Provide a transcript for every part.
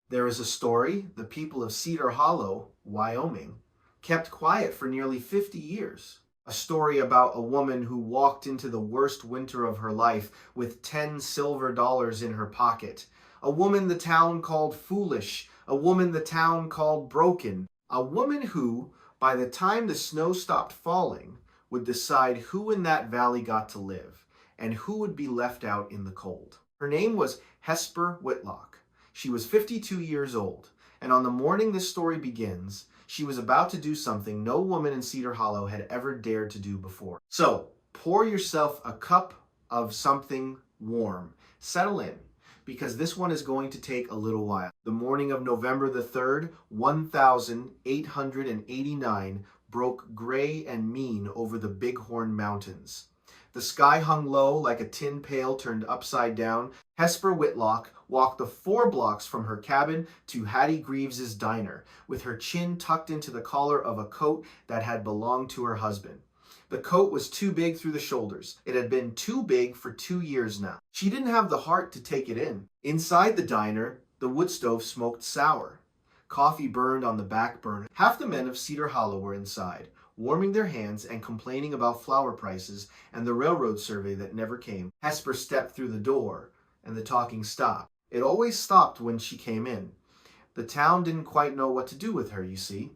There is a story the people of Cedar Hollow, Wyoming, kept quiet for nearly 50 years. A story about a woman who walked into the worst winter of her life with 10 silver dollars in her pocket. A woman the town called foolish. A woman the town called broken. A woman who, by the time the snow stopped falling, would decide who in that valley got to live and who would be left out in the cold. Her name was Hesper Whitlock. She was 52 years old, and on the morning this story begins, she was about to do something no woman in Cedar Hollow had ever dared to do before. So, pour yourself a cup of something warm. Settle in, because this one is going to take a little while. The morning of November the 3rd, 1889, broke gray and mean over the Bighorn Mountains. The sky hung low like a tin pail turned upside down. Hesper Whitlock walked the 4 blocks from her cabin to Hattie Greaves's diner, with her chin tucked into the collar of a coat that had belonged to her husband. The coat was too big through the shoulders. It had been too big for 2 years now. She didn't have the heart to take it in. Inside the diner, the wood stove smoked sour. Coffee burned on the back burner. Half the men of Cedar Hollow were inside, warming their hands and complaining about flour prices and the railroad survey that never came. Hesper stepped through the door, and the talking stopped. It always stopped when she came in. The town didn't quite know what to do with her, you see.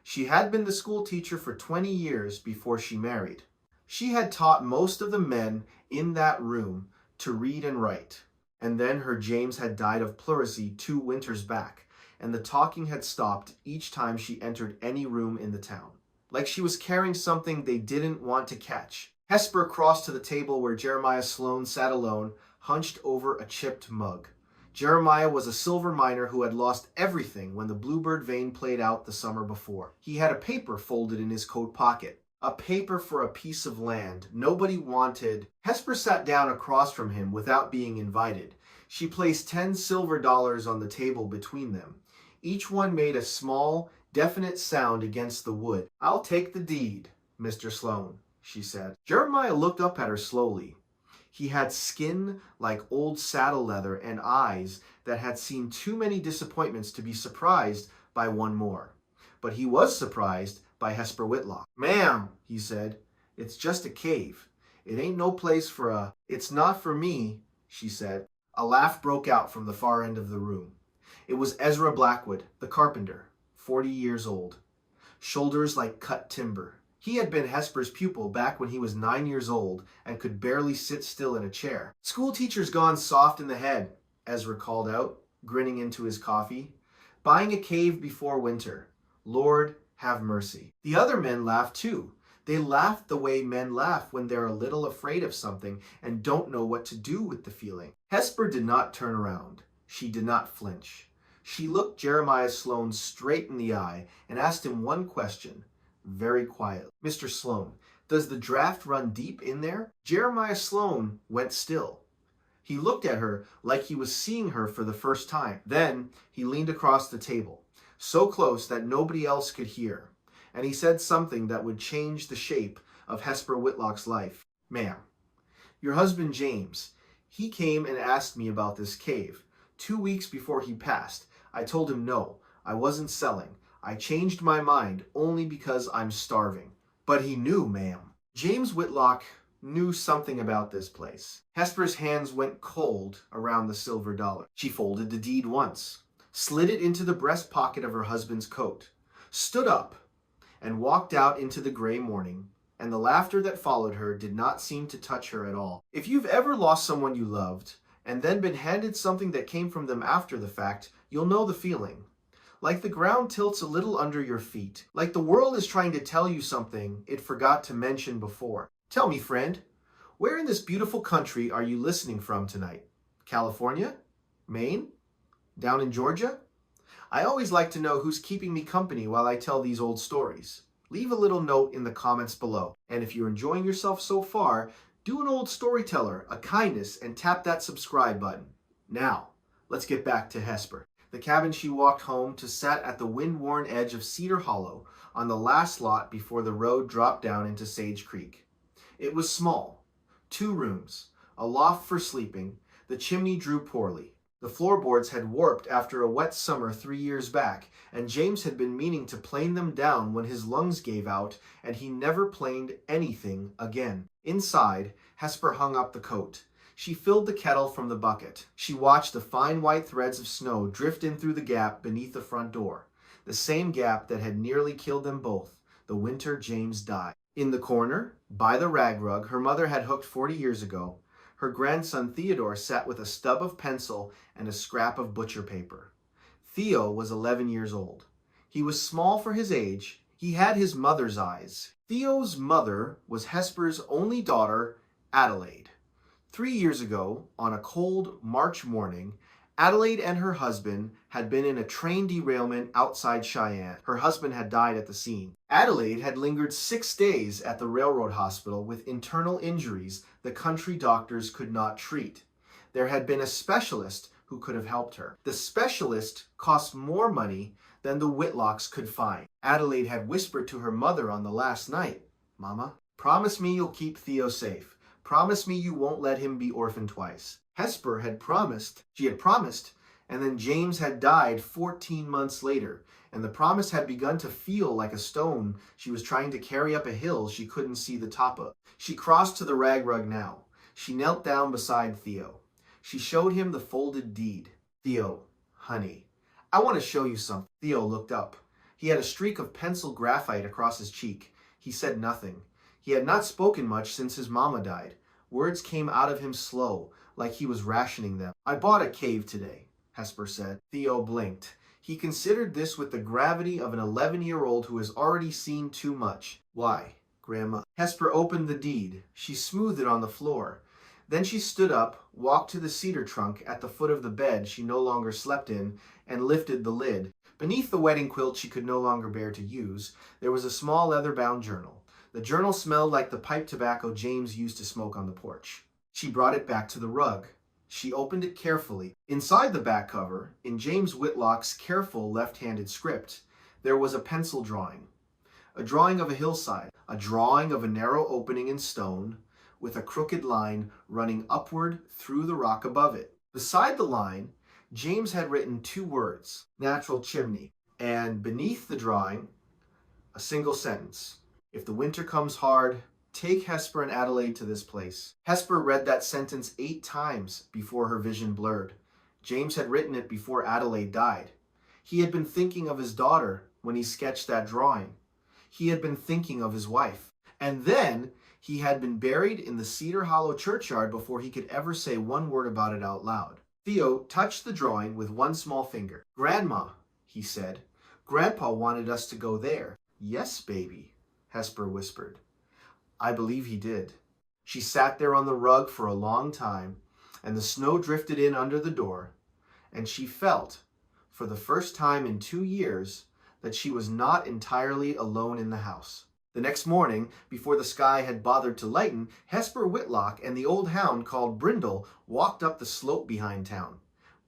She had been the school teacher for 20 years before she married. She had taught most of the men in that room to read and write. And then her James had died of pleurisy 2 winters back, and the talking had stopped each time she entered any room in the town. Like she was carrying something they didn't want to catch. Hesper crossed to the table where Jeremiah Sloan sat alone, hunched over a chipped mug. Jeremiah was a silver miner who had lost everything when the Bluebird vein played out the summer before. He had a paper folded in his coat pocket. A paper for a piece of land nobody wanted. Hesper sat down across from him without being invited. She placed 10 silver dollars on the table between them. Each one made a small, definite sound against the wood. "I'll take the deed, Mr. Sloan," she said. Jeremiah looked up at her slowly. He had skin like old saddle leather and eyes that had seen too many disappointments to be surprised by one more. But he was surprised by Hesper Whitlock. "Ma'am," he said, "it's just a cave. It ain't no place for a—" "It's not for me," she said. A laugh broke out from the far end of the room. It was Ezra Blackwood, the carpenter, 40 years old. Shoulders like cut timber. He had been Hesper's pupil back when he was 9 years old and could barely sit still in a chair. "School teacher's gone soft in the head," Ezra called out, grinning into his coffee. "Buying a cave before winter. Lord, have mercy." The other men laughed too. They laughed the way men laugh when they're a little afraid of something and don't know what to do with the feeling. Hesper did not turn around. She did not flinch. She looked Jeremiah Sloan straight in the eye and asked him one question, very quietly. "Mr. Sloan, does the draft run deep in there?" Jeremiah Sloan went still. He looked at her like he was seeing her for the first time. Then he leaned across the table, so close that nobody else could hear, and he said something that would change the shape of Hesper Whitlock's life. "Ma'am, your husband James, he came and asked me about this cave. 2 weeks before he passed, I told him no, I wasn't selling. I changed my mind only because I'm starving." "But he knew, ma'am." James Whitlock knew something about this place. Hesper's hands went cold around the silver dollar. She folded the deed once, slid it into the breast pocket of her husband's coat, stood up, and walked out into the gray morning, and the laughter that followed her did not seem to touch her at all. If you've ever lost someone you loved, and then been handed something that came from them after the fact, you'll know the feeling. Like the ground tilts a little under your feet. Like the world is trying to tell you something it forgot to mention before. Tell me, friend, where in this beautiful country are you listening from tonight? California? Maine? Down in Georgia? I always like to know who's keeping me company while I tell these old stories. Leave a little note in the comments below. And if you're enjoying yourself so far, do an old storyteller a kindness and tap that subscribe button. Now, let's get back to Hesper. The cabin she walked home to sat at the wind-worn edge of Cedar Hollow on the last lot before the road dropped down into Sage Creek. It was small, 2 rooms, a loft for sleeping. The chimney drew poorly. The floorboards had warped after a wet summer 3 years back, and James had been meaning to plane them down when his lungs gave out, and he never planed anything again. Inside, Hesper hung up the coat. She filled the kettle from the bucket. She watched the fine white threads of snow drift in through the gap beneath the front door, the same gap that had nearly killed them both, the winter James died. In the corner, by the rag rug her mother had hooked 40 years ago, her grandson Theodore sat with a stub of pencil and a scrap of butcher paper. Theo was 11 years old. He was small for his age. He had his mother's eyes. Theo's mother was Hesper's only daughter, Adelaide. 3 years ago, on a cold March morning, Adelaide and her husband had been in a train derailment outside Cheyenne. Her husband had died at the scene. Adelaide had lingered 6 days at the railroad hospital with internal injuries the country doctors could not treat. There had been a specialist who could have helped her. The specialist cost more money than the Whitlocks could find. Adelaide had whispered to her mother on the last night, "Mama, promise me you'll keep Theo safe. Promise me you won't let him be orphaned twice." Hesper had promised. She had promised, and then James had died 14 months later, and the promise had begun to feel like a stone she was trying to carry up a hill she couldn't see the top of. She crossed to the rag rug now. She knelt down beside Theo. She showed him the folded deed. "Theo, honey, I want to show you something." Theo looked up. He had a streak of pencil graphite across his cheek. He said nothing. He had not spoken much since his mama died. Words came out of him slow, like he was rationing them. "I bought a cave today," Hesper said. Theo blinked. He considered this with the gravity of an 11-year-old who has already seen too much. "Why, Grandma?" Hesper opened the deed. She smoothed it on the floor. Then she stood up, walked to the cedar trunk at the foot of the bed she no longer slept in, and lifted the lid. Beneath the wedding quilt she could no longer bear to use, there was a small leather-bound journal. The journal smelled like the pipe tobacco James used to smoke on the porch. She brought it back to the rug. She opened it carefully. Inside the back cover, in James Whitlock's careful left-handed script, there was a pencil drawing. A drawing of a hillside, a drawing of a narrow opening in stone, with a crooked line running upward through the rock above it. Beside the line, James had written 2 words, "natural chimney," and beneath the drawing, a single sentence, "If the winter comes hard, take Hesper and Adelaide to this place." Hesper read that sentence 8 times before her vision blurred. James had written it before Adelaide died. He had been thinking of his daughter when he sketched that drawing. He had been thinking of his wife. And then he had been buried in the Cedar Hollow churchyard before he could ever say one word about it out loud. Theo touched the drawing with one small finger. "Grandma," he said, "Grandpa wanted us to go there." "Yes, baby," Hesper whispered. "I believe he did." She sat there on the rug for a long time, and the snow drifted in under the door, and she felt, for the first time in 2 years, that she was not entirely alone in the house. The next morning, before the sky had bothered to lighten, Hesper Whitlock and the old hound called Brindle walked up the slope behind town.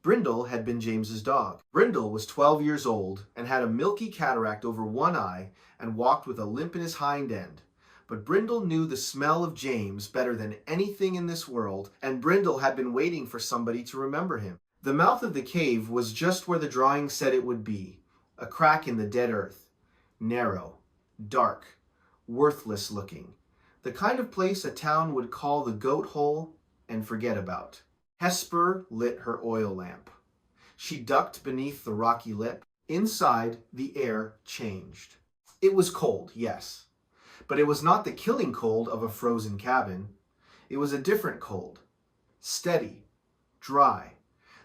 Brindle had been James's dog. Brindle was 12 years old and had a milky cataract over one eye and walked with a limp in his hind end. But Brindle knew the smell of James better than anything in this world, and Brindle had been waiting for somebody to remember him. The mouth of the cave was just where the drawing said it would be, a crack in the dead earth. Narrow, dark, worthless looking. The kind of place a town would call the goat hole and forget about. Hesper lit her oil lamp. She ducked beneath the rocky lip. Inside, the air changed. It was cold, yes. But it was not the killing cold of a frozen cabin. It was a different cold. Steady, dry.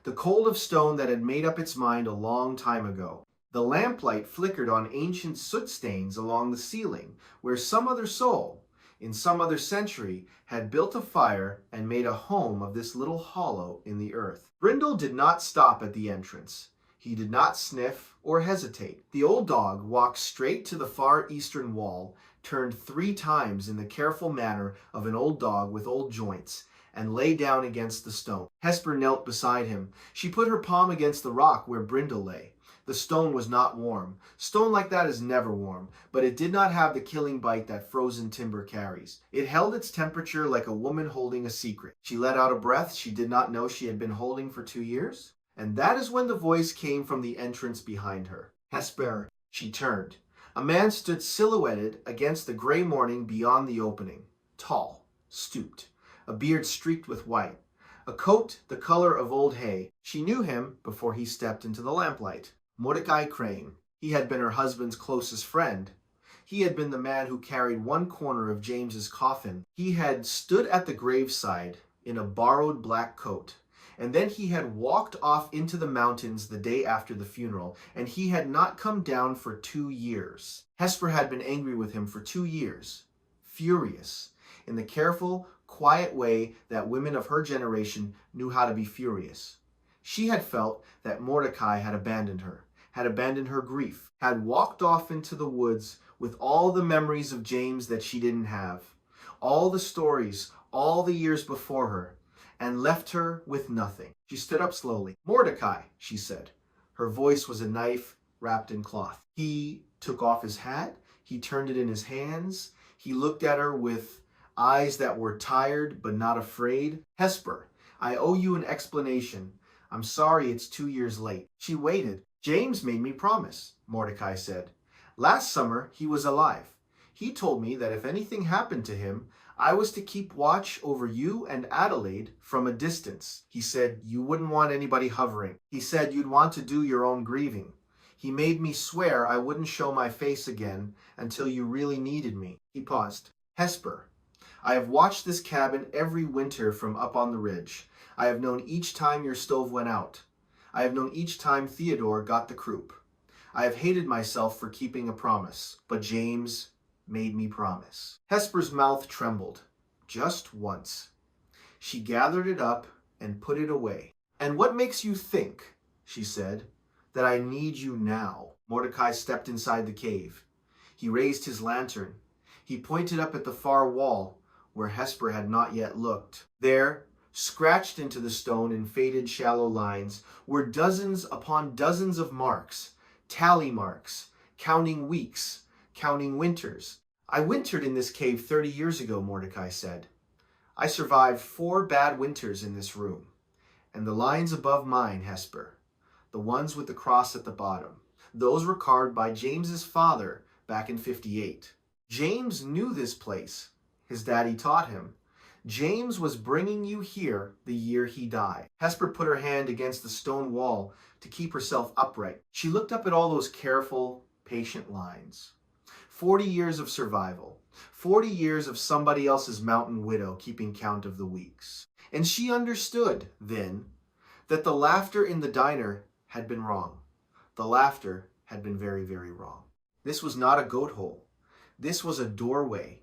The cold of stone that had made up its mind a long time ago. The lamplight flickered on ancient soot stains along the ceiling, where some other soul, in some other century, had built a fire and made a home of this little hollow in the earth. Brindle did not stop at the entrance. He did not sniff or hesitate. The old dog walked straight to the far eastern wall, turned 3 times in the careful manner of an old dog with old joints, and lay down against the stone. Hesper knelt beside him. She put her palm against the rock where Brindle lay. The stone was not warm. Stone like that is never warm, but it did not have the killing bite that frozen timber carries. It held its temperature like a woman holding a secret. She let out a breath she did not know she had been holding for 2 years. And that is when the voice came from the entrance behind her. Hesper, she turned. A man stood silhouetted against the gray morning beyond the opening. Tall, stooped, a beard streaked with white, a coat the color of old hay. She knew him before he stepped into the lamplight. Mordecai Crane. He had been her husband's closest friend. He had been the man who carried one corner of James's coffin. He had stood at the graveside in a borrowed black coat. And then he had walked off into the mountains the day after the funeral, and he had not come down for 2 years. Hesper had been angry with him for 2 years, furious, in the careful, quiet way that women of her generation knew how to be furious. She had felt that Mordecai had abandoned her grief, had walked off into the woods with all the memories of James that she didn't have, all the stories, all the years before her, and left her with nothing. She stood up slowly. Mordecai, she said. Her voice was a knife wrapped in cloth. He took off his hat. He turned it in his hands. He looked at her with eyes that were tired but not afraid. Hesper, I owe you an explanation. I'm sorry it's 2 years late. She waited. James made me promise, Mordecai said. Last summer, he was alive. He told me that if anything happened to him, I was to keep watch over you and Adelaide from a distance. He said you wouldn't want anybody hovering. He said you'd want to do your own grieving. He made me swear I wouldn't show my face again until you really needed me. He paused. Hesper, I have watched this cabin every winter from up on the ridge. I have known each time your stove went out. I have known each time Theodore got the croup. I have hated myself for keeping a promise, but James made me promise. Hesper's mouth trembled, just once. She gathered it up and put it away. And what makes you think, she said, that I need you now? Mordecai stepped inside the cave. He raised his lantern. He pointed up at the far wall where Hesper had not yet looked. There, scratched into the stone in faded shallow lines, were dozens upon dozens of marks, tally marks, counting weeks, counting winters. I wintered in this cave 30 years ago, Mordecai said. I survived 4 bad winters in this room. And the lines above mine, Hesper, the ones with the cross at the bottom, those were carved by James's father back in 58. James knew this place. His daddy taught him. James was bringing you here the year he died. Hesper put her hand against the stone wall to keep herself upright. She looked up at all those careful, patient lines. 40 years of survival. 40 years of somebody else's mountain widow keeping count of the weeks. And she understood, then, that the laughter in the diner had been wrong. The laughter had been very, very wrong. This was not a goat hole. This was a doorway.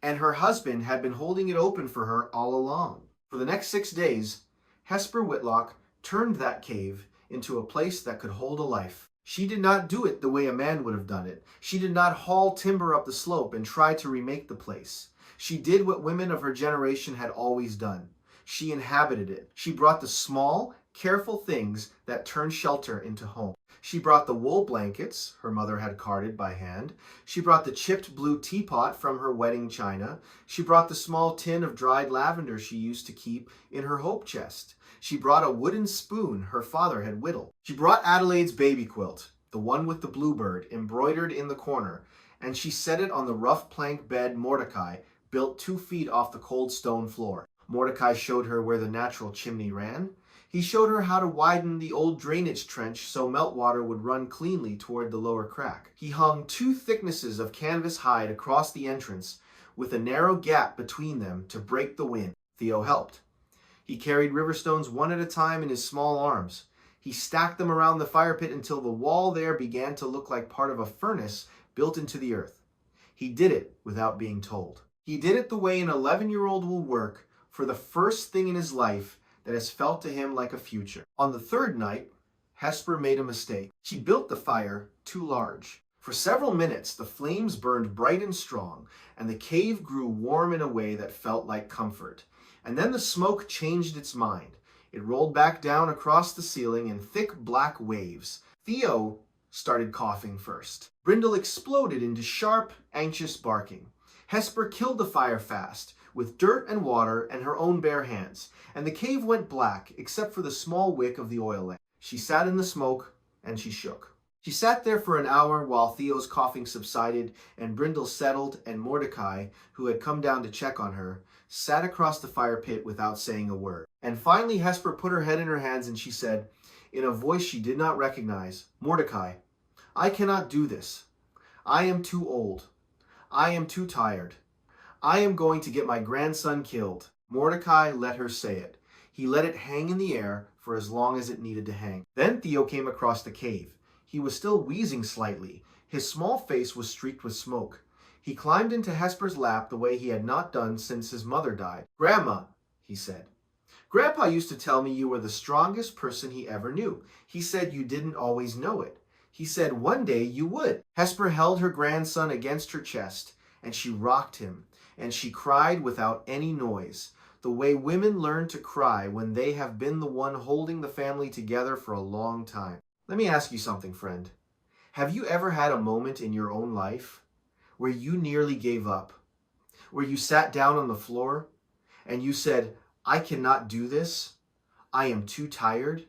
And her husband had been holding it open for her all along. For the next 6 days, Hesper Whitlock turned that cave into a place that could hold a life. She did not do it the way a man would have done it. She did not haul timber up the slope and try to remake the place. She did what women of her generation had always done. She inhabited it. She brought the small, careful things that turn shelter into home. She brought the wool blankets her mother had carded by hand. She brought the chipped blue teapot from her wedding china. She brought the small tin of dried lavender she used to keep in her hope chest. She brought a wooden spoon her father had whittled. She brought Adelaide's baby quilt, the one with the bluebird embroidered in the corner, and she set it on the rough plank bed Mordecai built 2 feet off the cold stone floor. Mordecai showed her where the natural chimney ran. He showed her how to widen the old drainage trench so meltwater would run cleanly toward the lower crack. He hung 2 thicknesses of canvas hide across the entrance with a narrow gap between them to break the wind. Theo helped. He carried river stones one at a time in his small arms. He stacked them around the fire pit until the wall there began to look like part of a furnace built into the earth. He did it without being told. He did it the way an 11-year-old will work for the first thing in his life that has felt to him like a future. On the 3rd night, Hesper made a mistake. She built the fire too large. For several minutes, the flames burned bright and strong, and the cave grew warm in a way that felt like comfort. And then the smoke changed its mind. It rolled back down across the ceiling in thick black waves. Theo started coughing first. Brindle exploded into sharp, anxious barking. Hesper killed the fire fast, with dirt and water and her own bare hands, and the cave went black except for the small wick of the oil lamp. She sat in the smoke, and she shook. She sat there for an hour while Theo's coughing subsided and Brindle settled, and Mordecai, who had come down to check on her, sat across the fire pit without saying a word. And finally Hesper put her head in her hands and she said, in a voice she did not recognize, "Mordecai, I cannot do this. I am too old. I am too tired. I am going to get my grandson killed." Mordecai let her say it. He let it hang in the air for as long as it needed to hang. Then Theo came across the cave. He was still wheezing slightly. His small face was streaked with smoke. He climbed into Hesper's lap the way he had not done since his mother died. "Grandma," he said. "Grandpa used to tell me you were the strongest person he ever knew. He said you didn't always know it. He said one day you would." Hesper held her grandson against her chest, and she rocked him, and she cried without any noise, the way women learn to cry when they have been the one holding the family together for a long time. Let me ask you something, friend. Have you ever had a moment in your own life where you nearly gave up, where you sat down on the floor and you said, "I cannot do this. I am too tired"?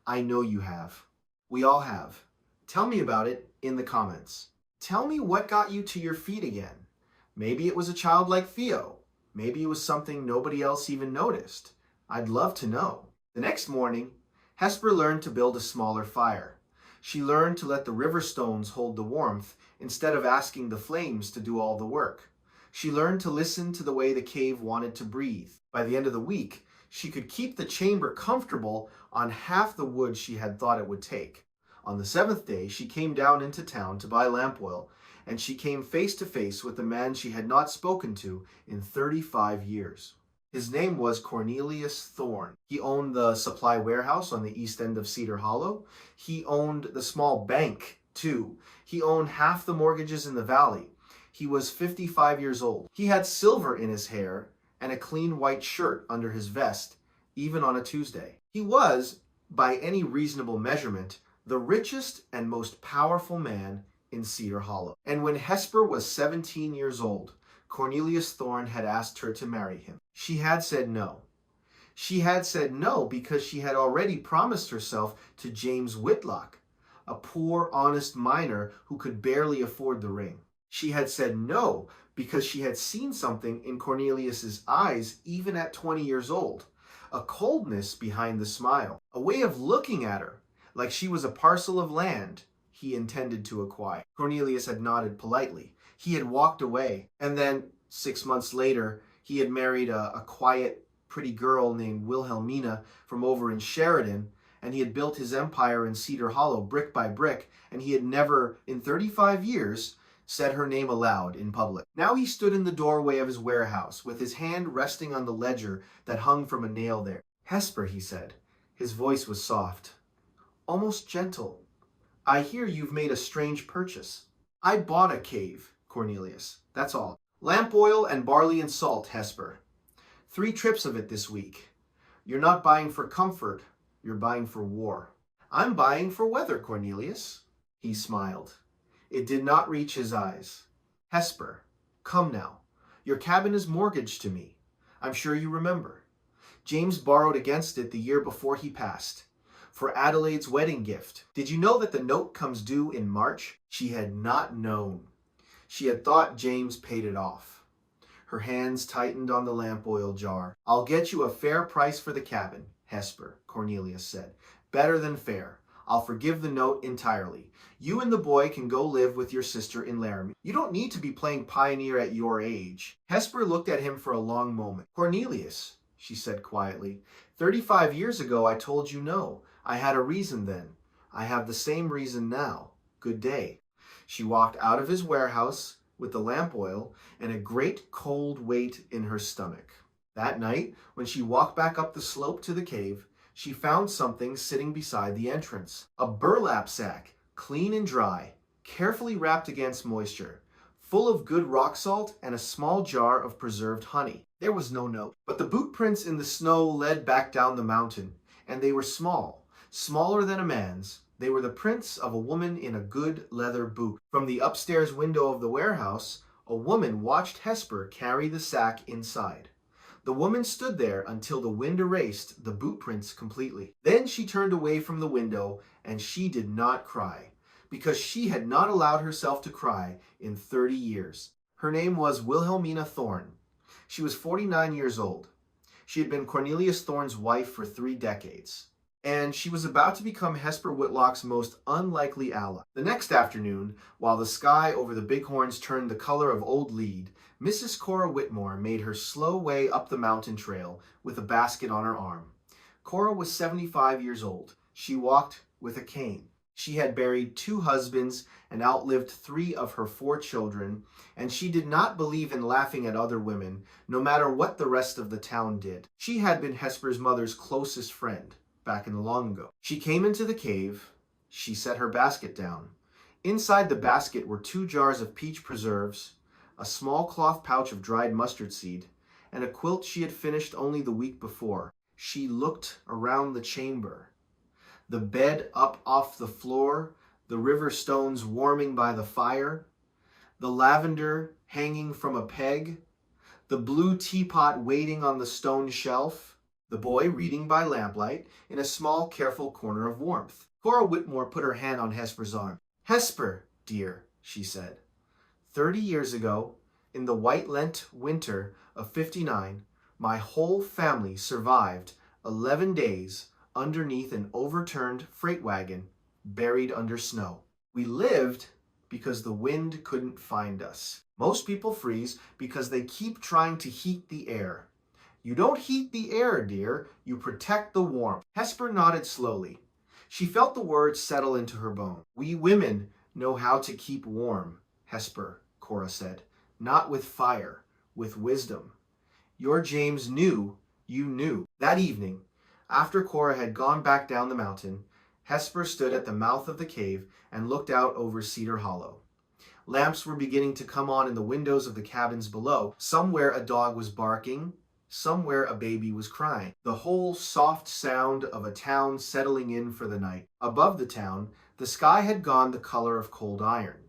I know you have. We all have. Tell me about it in the comments. Tell me what got you to your feet again. Maybe it was a child like Theo. Maybe it was something nobody else even noticed. I'd love to know. The next morning, Hesper learned to build a smaller fire. She learned to let the river stones hold the warmth instead of asking the flames to do all the work. She learned to listen to the way the cave wanted to breathe. By the end of the week, she could keep the chamber comfortable on half the wood she had thought it would take. On the seventh day, she came down into town to buy lamp oil, and she came face to face with a man she had not spoken to in 35 years. His name was Cornelius Thorne. He owned the supply warehouse on the east end of Cedar Hollow. He owned the small bank, too. He owned half the mortgages in the valley. He was 55 years old. He had silver in his hair and a clean white shirt under his vest, even on a Tuesday. He was, by any reasonable measurement, the richest and most powerful man in Cedar Hollow. And when Hesper was 17 years old, Cornelius Thorne had asked her to marry him. She had said no. She had said no because she had already promised herself to James Whitlock, a poor, honest miner who could barely afford the ring. She had said no because she had seen something in Cornelius's eyes even at 20 years old, a coldness behind the smile, a way of looking at her like she was a parcel of land he intended to acquire. Cornelius had nodded politely. He had walked away, and then 6 months later, he had married a quiet, pretty girl named Wilhelmina from over in Sheridan, and he had built his empire in Cedar Hollow brick by brick, and he had never, in 35 years, said her name aloud in public. Now he stood in the doorway of his warehouse, with his hand resting on the ledger that hung from a nail there. "Hesper," he said. His voice was soft, almost gentle. "I hear you've made a strange purchase." "I bought a cave, Cornelius. That's all. Lamp oil and barley and salt, Hesper. 3 trips of it this week. You're not buying for comfort, you're buying for war." "I'm buying for weather, Cornelius." He smiled. It did not reach his eyes. "Hesper, come now. Your cabin is mortgaged to me. I'm sure you remember. James borrowed against it the year before he passed, for Adelaide's wedding gift. Did you know that the note comes due in March?" She had not known. She had thought James paid it off. Her hands tightened on the lamp oil jar. "I'll get you a fair price for the cabin, Hesper," Cornelius said. "Better than fair. I'll forgive the note entirely. You and the boy can go live with your sister in Laramie. You don't need to be playing pioneer at your age." Hesper looked at him for a long moment. "Cornelius," she said quietly, 35 years ago I told you no. I had a reason then. I have the same reason now. Good day." She walked out of his warehouse with the lamp oil and a great cold weight in her stomach. That night, when she walked back up the slope to the cave, she found something sitting beside the entrance. A burlap sack, clean and dry, carefully wrapped against moisture, full of good rock salt and a small jar of preserved honey. There was no note, but the boot prints in the snow led back down the mountain, and they were small, smaller than a man's. They were the prints of a woman in a good leather boot. From the upstairs window of the warehouse, A woman watched Hesper carry the sack inside. The woman stood there until the wind erased the boot prints completely. Then she turned away from the window, and she did not cry, because she had not allowed herself to cry in 30 years. Her name was Wilhelmina Thorne. She was 49 years old. She had been Cornelius Thorne's wife for 3 decades. And she was about to become Hesper Whitlock's most unlikely ally. The next afternoon, while the sky over the bighorns turned the color of old lead, Mrs. Cora Whitmore made her slow way up the mountain trail with a basket on her arm. Cora was 75 years old. She walked with a cane. She had buried 2 husbands and outlived 3 of her 4 children, and she did not believe in laughing at other women, no matter what the rest of the town did. She had been Hesper's mother's closest friend back in the long ago. She came into the cave. She set her basket down. Inside the basket were 2 jars of peach preserves, a small cloth pouch of dried mustard seed, and a quilt she had finished only the week before. She looked around the chamber. The bed up off the floor, the river stones warming by the fire, the lavender hanging from a peg, the blue teapot waiting on the stone shelf, the boy reading by lamplight in a small, careful corner of warmth. Cora Whitmore put her hand on Hesper's arm. "Hesper, dear," she said. 30 years ago, in the white Lent winter of '59, my whole family survived 11 days underneath an overturned freight wagon buried under snow. We lived because the wind couldn't find us. Most people freeze because they keep trying to heat the air. You don't heat the air, dear. You protect the warmth. Hesper nodded slowly. She felt the words settle into her bone. We women know how to keep warm, Hesper, Cora said. Not with fire, with wisdom. Your James knew you knew. That evening, after Cora had gone back down the mountain, Hesper stood at the mouth of the cave and looked out over Cedar Hollow. Lamps were beginning to come on in the windows of the cabins below. Somewhere a dog was barking. Somewhere a baby was crying. The whole soft sound of a town settling in for the night. Above the town, the sky had gone the color of cold iron.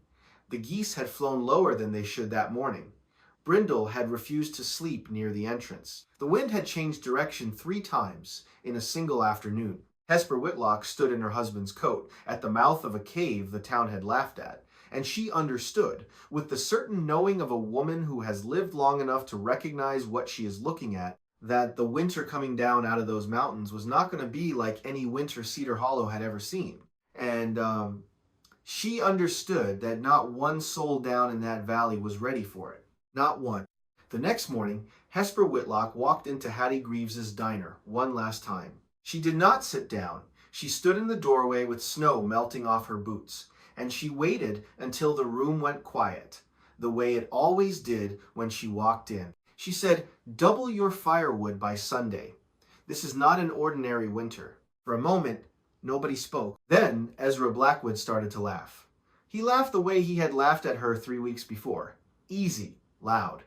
The geese had flown lower than they should that morning. Brindle had refused to sleep near the entrance. The wind had changed direction 3 times in a single afternoon. Hesper Whitlock stood in her husband's coat at the mouth of a cave the town had laughed at, and she understood, with the certain knowing of a woman who has lived long enough to recognize what she is looking at, that the winter coming down out of those mountains was not going to be like any winter Cedar Hollow had ever seen. And she understood that not one soul down in that valley was ready for it. Not one. The next morning, Hesper Whitlock walked into Hattie Greaves's diner one last time. She did not sit down. She stood in the doorway with snow melting off her boots, and she waited until the room went quiet, the way it always did when she walked in. She said, "Double your firewood by Sunday. This is not an ordinary winter." For a moment, nobody spoke. Then Ezra Blackwood started to laugh. He laughed the way he had laughed at her 3 weeks before. Easy. Loud.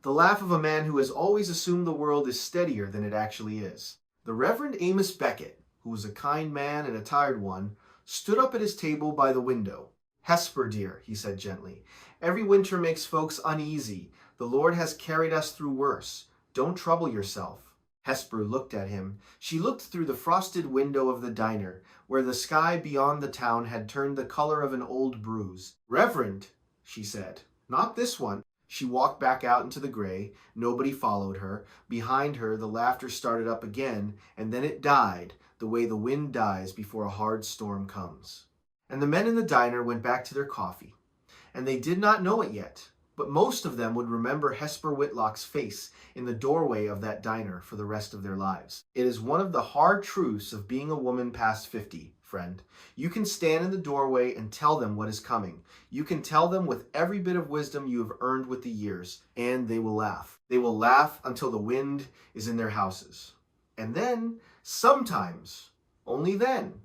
The laugh of a man who has always assumed the world is steadier than it actually is. The Reverend Amos Beckett, who was a kind man and a tired one, stood up at his table by the window. "Hesper, dear," he said gently, "every winter makes folks uneasy. The Lord has carried us through worse. Don't trouble yourself." Hesper looked at him. She looked through the frosted window of the diner, where the sky beyond the town had turned the color of an old bruise. "Reverend," she said, "not this one." She walked back out into the gray. Nobody followed her. Behind her, the laughter started up again, and then it died, the way the wind dies before a hard storm comes. And the men in the diner went back to their coffee. And they did not know it yet, but most of them would remember Hesper Whitlock's face in the doorway of that diner for the rest of their lives. It is one of the hard truths of being a woman past 50, friend. You can stand in the doorway and tell them what is coming. You can tell them with every bit of wisdom you have earned with the years, and they will laugh. They will laugh until the wind is in their houses. And then, sometimes, only then,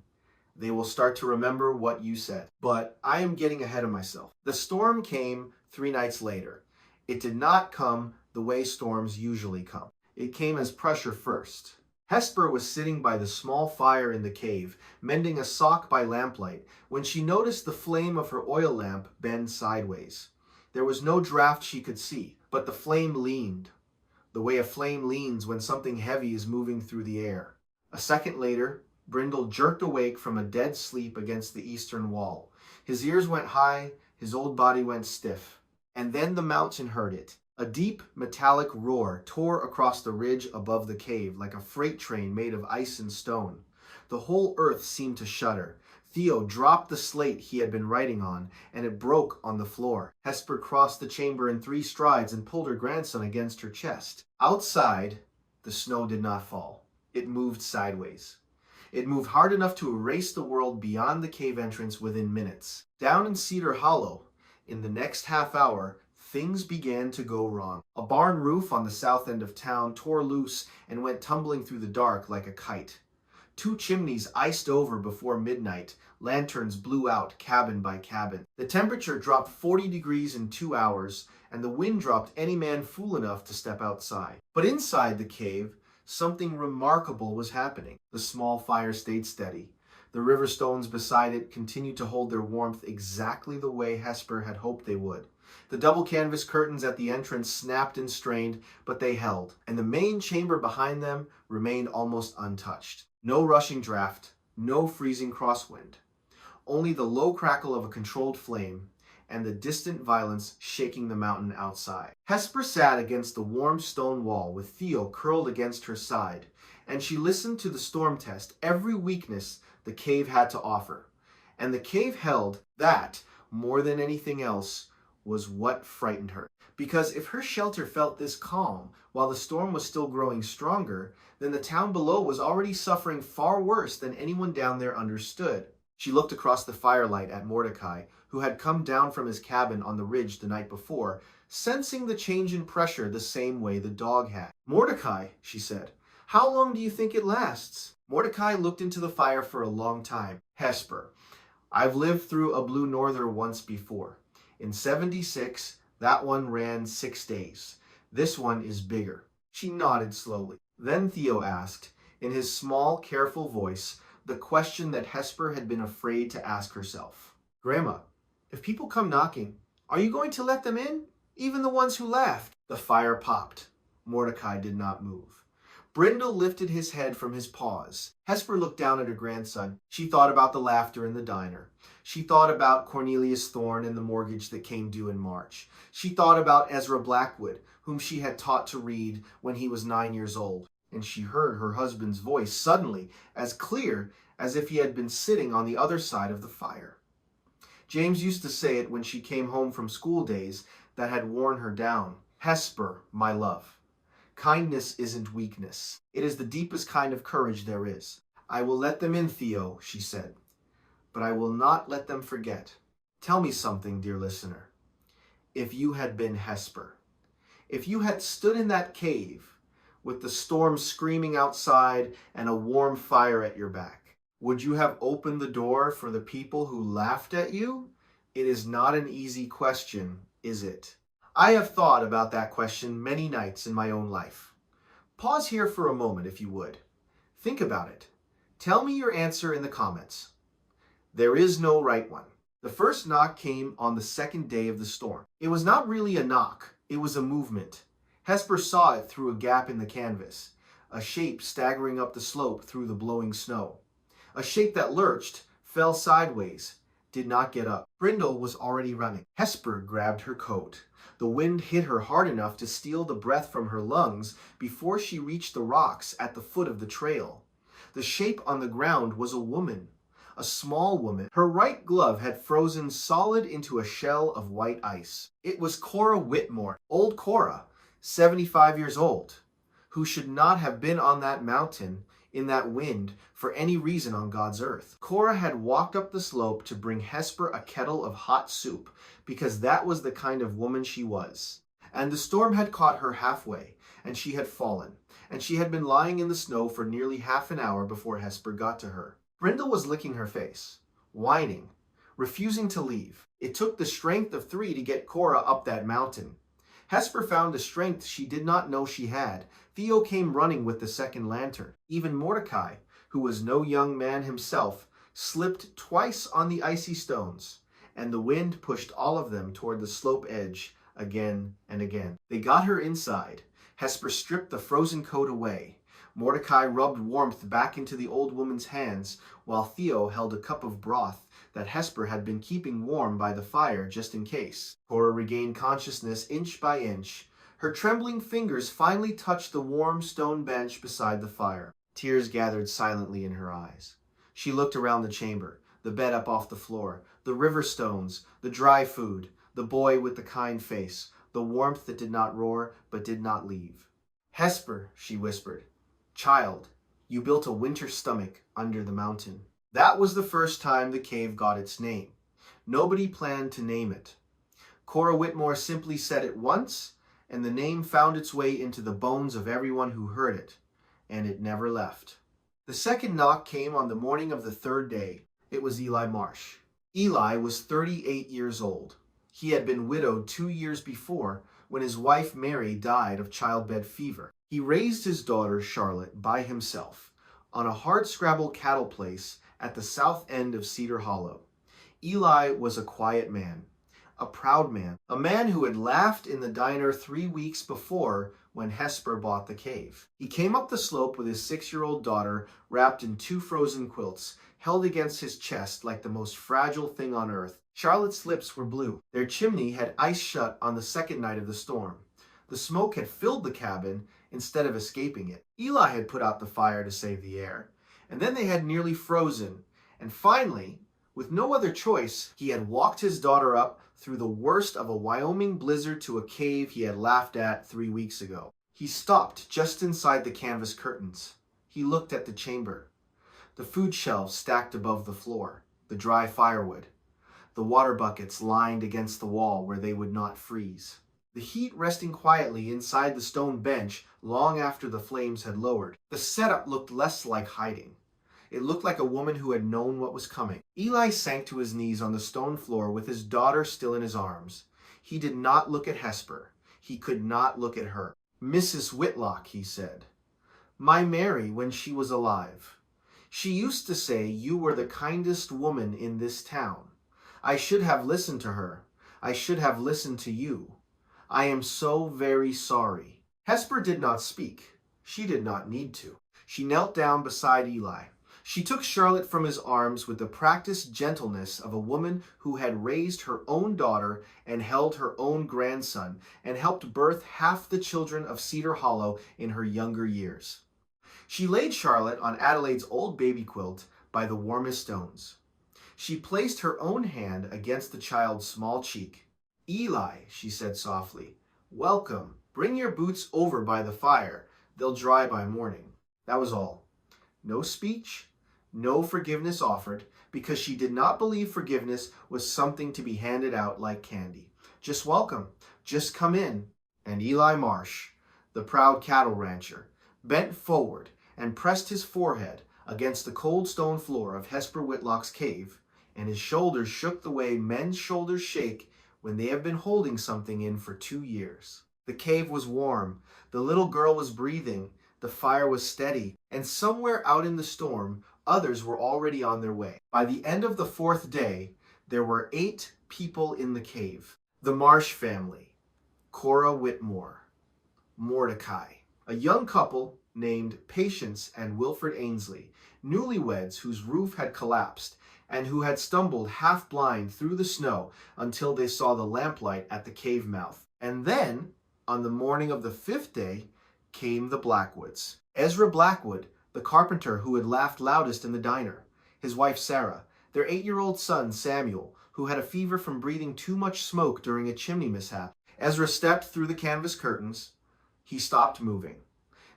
they will start to remember what you said. But I am getting ahead of myself. The storm came 3 nights later. It did not come the way storms usually come. It came as pressure first. Hesper was sitting by the small fire in the cave, mending a sock by lamplight, when she noticed the flame of her oil lamp bend sideways. There was no draft she could see, but the flame leaned, the way a flame leans when something heavy is moving through the air. A second later, Brindle jerked awake from a dead sleep against the eastern wall. His ears went high, his old body went stiff. And then the mountain heard it. A deep, metallic roar tore across the ridge above the cave like a freight train made of ice and stone. The whole earth seemed to shudder. Theo dropped the slate he had been writing on, and it broke on the floor. Hesper crossed the chamber in 3 strides and pulled her grandson against her chest. Outside, the snow did not fall. It moved sideways. It moved hard enough to erase the world beyond the cave entrance within minutes. Down in Cedar Hollow, in the next half hour, things began to go wrong. A barn roof on the south end of town tore loose and went tumbling through the dark like a kite. 2 chimneys iced over before midnight. Lanterns blew out cabin by cabin. The temperature dropped 40 degrees in 2 hours, and the wind dropped any man fool enough to step outside. But inside the cave, something remarkable was happening. The small fire stayed steady. The river stones beside it continued to hold their warmth exactly the way Hesper had hoped they would. The double canvas curtains at the entrance snapped and strained, but they held, and the main chamber behind them remained almost untouched. No rushing draft, no freezing crosswind. Only the low crackle of a controlled flame and the distant violence shaking the mountain outside. Hesper sat against the warm stone wall with Theo curled against her side, and she listened to the storm test every weakness the cave had to offer. And the cave held that, more than anything else, was what frightened her. Because if her shelter felt this calm while the storm was still growing stronger, then the town below was already suffering far worse than anyone down there understood. She looked across the firelight at Mordecai, who had come down from his cabin on the ridge the night before, sensing the change in pressure the same way the dog had. "Mordecai," she said, "how long do you think it lasts?" Mordecai looked into the fire for a long time. "Hesper, I've lived through a blue norther once before. In 76, that one ran 6 days. This one is bigger." She nodded slowly. Then Theo asked, in his small, careful voice, the question that Hesper had been afraid to ask herself. "Grandma, if people come knocking, are you going to let them in? Even the ones who laughed?" The fire popped. Mordecai did not move. Brindle lifted his head from his paws. Hesper looked down at her grandson. She thought about the laughter in the diner. She thought about Cornelius Thorne and the mortgage that came due in March. She thought about Ezra Blackwood, whom she had taught to read when he was 9 years old. And she heard her husband's voice suddenly, as clear as if he had been sitting on the other side of the fire. James used to say it when she came home from school days that had worn her down. "Hesper, my love, kindness isn't weakness. It is the deepest kind of courage there is. I will let them in, Theo," she said, "but I will not let them forget. Tell me something, dear listener. If you had been Hesper, if you had stood in that cave with the storm screaming outside and a warm fire at your back, would you have opened the door for the people who laughed at you? It is not an easy question, is it? I have thought about that question many nights in my own life. Pause here for a moment, if you would. Think about it. Tell me your answer in the comments. There is no right one. The first knock came on the second day of the storm. It was not really a knock, it was a movement. Hesper saw it through a gap in the canvas, a shape staggering up the slope through the blowing snow. A shape that lurched, fell sideways, did not get up. Brindle was already running. Hesper grabbed her coat. The wind hit her hard enough to steal the breath from her lungs before she reached the rocks at the foot of the trail. The shape on the ground was a woman, a small woman. Her right glove had frozen solid into a shell of white ice. It was Cora Whitmore, old Cora, 75 years old, who should not have been on that mountain in that wind for any reason on God's earth. Cora had walked up the slope to bring Hesper a kettle of hot soup because that was the kind of woman she was. And the storm had caught her halfway, and she had fallen, and she had been lying in the snow for nearly half an hour before Hesper got to her. Brindle was licking her face, whining, refusing to leave. It took the strength of 3 to get Cora up that mountain. Hesper found a strength she did not know she had. Theo came running with the second lantern. Even Mordecai, who was no young man himself, slipped twice on the icy stones. and the wind pushed all of them toward the slope edge again and again. They got her inside. Hesper stripped the frozen coat away. Mordecai rubbed warmth back into the old woman's hands, while Theo held a cup of broth that Hesper had been keeping warm by the fire just in case. Cora regained consciousness inch by inch. Her trembling fingers finally touched the warm stone bench beside the fire. Tears gathered silently in her eyes. She looked around the chamber, the bed up off the floor, the river stones, the dry food, the boy with the kind face, the warmth that did not roar but did not leave. "Hesper," she whispered, "child, you built a winter stomach under the mountain." That was the first time the cave got its name. Nobody planned to name it. Cora Whitmore simply said it once, and the name found its way into the bones of everyone who heard it, and it never left. The second knock came on the morning of the third day. It was Eli Marsh. Eli was 38 years old. He had been widowed 2 years before when his wife Mary died of childbed fever. He raised his daughter Charlotte by himself on a hardscrabble cattle place at the south end of Cedar Hollow. Eli was a quiet man, a proud man, a man who had laughed in the diner 3 weeks before when Hesper bought the cave. He came up the slope with his 6-year-old daughter wrapped in 2 frozen quilts, held against his chest like the most fragile thing on earth. Charlotte's lips were blue. Their chimney had iced shut on the second night of the storm. The smoke had filled the cabin instead of escaping it. Eli had put out the fire to save the air, and then they had nearly frozen, and finally, with no other choice, he had walked his daughter up through the worst of a Wyoming blizzard to a cave he had laughed at 3 weeks ago. He stopped just inside the canvas curtains. He looked at the chamber. The food shelves stacked above the floor, the dry firewood, the water buckets lined against the wall where they would not freeze. The heat resting quietly inside the stone bench long after the flames had lowered. The setup looked less like hiding. It looked like a woman who had known what was coming. Eli sank to his knees on the stone floor with his daughter still in his arms. He did not look at Hesper. He could not look at her. "Mrs. Whitlock," he said. "My Mary when she was alive. She used to say you were the kindest woman in this town. I should have listened to her. I should have listened to you. I am so very sorry." Hesper did not speak. She did not need to. She knelt down beside Eli. She took Charlotte from his arms with the practiced gentleness of a woman who had raised her own daughter and held her own grandson and helped birth half the children of Cedar Hollow in her younger years. She laid Charlotte on Adelaide's old baby quilt by the warmest stones. She placed her own hand against the child's small cheek. "Eli," she said softly, "welcome. Bring your boots over by the fire. They'll dry by morning." That was all. No speech, no forgiveness offered, because she did not believe forgiveness was something to be handed out like candy. Just welcome. Just come in. And Eli Marsh, the proud cattle rancher, bent forward and pressed his forehead against the cold stone floor of Hesper Whitlock's cave, and his shoulders shook the way men's shoulders shake when they have been holding something in for 2 years. The cave was warm. The little girl was breathing. The fire was steady. And somewhere out in the storm, others were already on their way. By the end of the 4th day, there were 8 people in the cave. The Marsh family, Cora Whitmore, Mordecai, a young couple named Patience and Wilfred Ainsley, newlyweds whose roof had collapsed and who had stumbled half blind through the snow until they saw the lamplight at the cave mouth. And then, on the morning of the 5th day, came the Blackwoods. Ezra Blackwood, the carpenter who had laughed loudest in the diner, his wife Sarah, their 8-year-old son Samuel, who had a fever from breathing too much smoke during a chimney mishap. Ezra stepped through the canvas curtains. He stopped moving.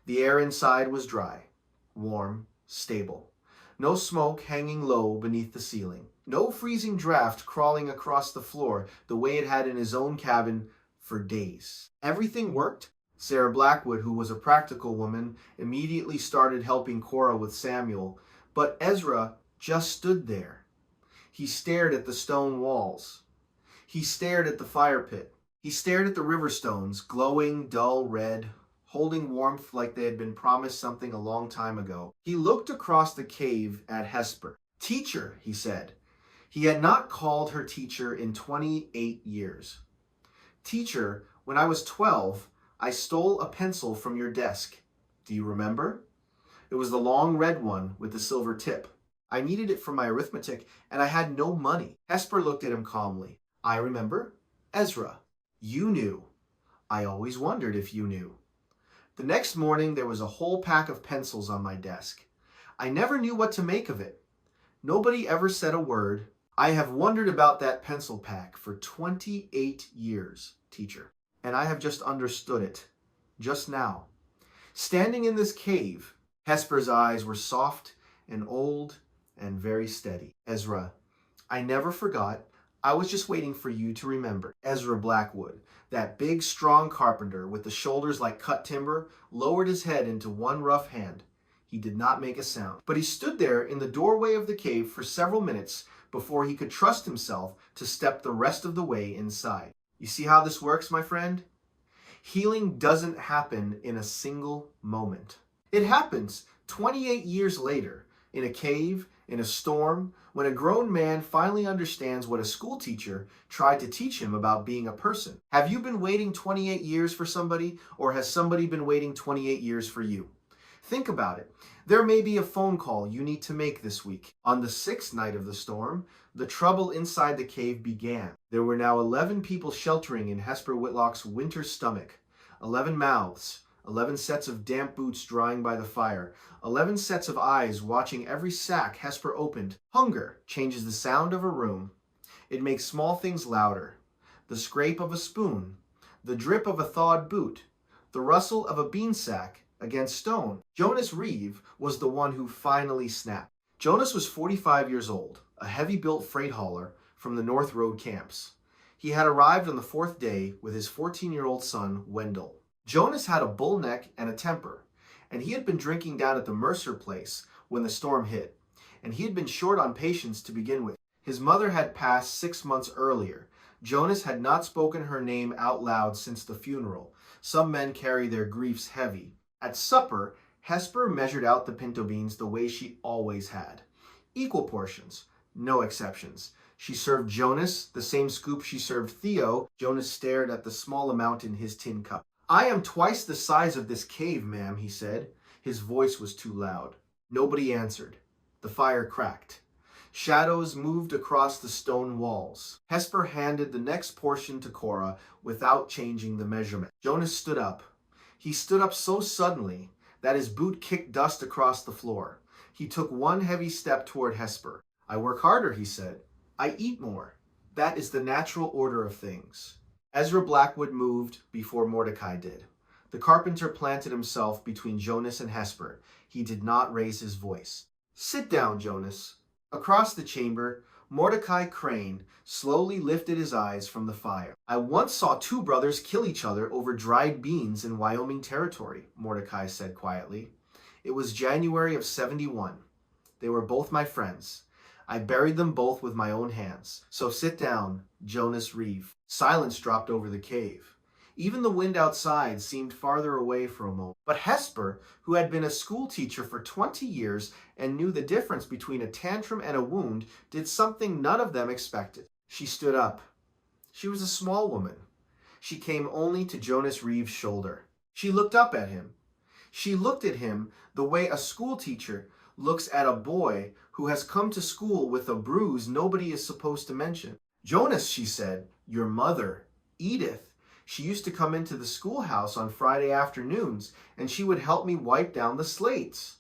The air inside was dry, warm, stable. No smoke hanging low beneath the ceiling. No freezing draft crawling across the floor the way it had in his own cabin for days. Everything worked. Sarah Blackwood, who was a practical woman, immediately started helping Cora with Samuel, but Ezra just stood there. He stared at the stone walls. He stared at the fire pit. He stared at the river stones, glowing dull red, holding warmth like they had been promised something a long time ago. He looked across the cave at Hesper. "Teacher," he said. He had not called her teacher in 28 years. Teacher, when I was 12, I stole a pencil from your desk. Do you remember? It was the long red one with the silver tip. I needed it for my arithmetic, and I had no money. Hesper looked at him calmly. I remember. Ezra, you knew. I always wondered if you knew. The next morning, there was a whole pack of pencils on my desk. I never knew what to make of it. Nobody ever said a word. I have wondered about that pencil pack for 28 years, teacher, and I have just understood it, just now. Standing in this cave, Hesper's eyes were soft and old and very steady. Ezra, I never forgot. I was just waiting for you to remember. Ezra Blackwood, that big, strong carpenter with the shoulders like cut timber, lowered his head into one rough hand. He did not make a sound, but he stood there in the doorway of the cave for several minutes before he could trust himself to step the rest of the way inside. You see how this works, my friend? Healing doesn't happen in a single moment. It happens 28 years later, in a cave, in a storm, when a grown man finally understands what a school teacher tried to teach him about being a person. Have you been waiting 28 years for somebody, or has somebody been waiting 28 years for you? Think about it. There may be a phone call you need to make this week. On the 6th night of the storm, the trouble inside the cave began. There were now 11 people sheltering in Hesper Whitlock's winter stomach. 11 mouths, 11 sets of damp boots drying by the fire, 11 sets of eyes watching every sack Hesper opened. Hunger changes the sound of a room. It makes small things louder. The scrape of a spoon, the drip of a thawed boot, the rustle of a bean sack against stone. Jonas Reeve was the one who finally snapped. Jonas was 45 years old, a heavy-built freight hauler from the North Road camps. He had arrived on the 4th day with his 14-year-old son, Wendell. Jonas had a bull neck and a temper, and he had been drinking down at the Mercer place when the storm hit, and he had been short on patience to begin with. His mother had passed 6 months earlier. Jonas had not spoken her name out loud since the funeral. Some men carry their griefs heavy. At supper, Hesper measured out the pinto beans the way she always had. Equal portions, no exceptions. She served Jonas the same scoop she served Theo. Jonas stared at the small amount in his tin cup. I am twice the size of this cave, ma'am, he said. His voice was too loud. Nobody answered. The fire cracked. Shadows moved across the stone walls. Hesper handed the next portion to Cora without changing the measurement. Jonas stood up. He stood up so suddenly that his boot kicked dust across the floor. He took one heavy step toward Hesper. I work harder, he said. I eat more. That is the natural order of things. Ezra Blackwood moved before Mordecai did. The carpenter planted himself between Jonas and Hesper. He did not raise his voice. Sit down, Jonas. Across the chamber, Mordecai Crane slowly lifted his eyes from the fire. I once saw 2 brothers kill each other over dried beans in Wyoming territory, Mordecai said quietly. It was January of 71. They were both my friends. I buried them both with my own hands. So sit down, Jonas Reeve. Silence dropped over the cave. Even the wind outside seemed farther away for a moment. But Hesper, who had been a school teacher for 20 years and knew the difference between a tantrum and a wound, did something none of them expected. She stood up. She was a small woman. She came only to Jonas Reeve's shoulder. She looked up at him. She looked at him the way a school teacher looks at a boy who has come to school with a bruise nobody is supposed to mention. Jonas, she said, your mother, Edith, she used to come into the schoolhouse on Friday afternoons, and she would help me wipe down the slates.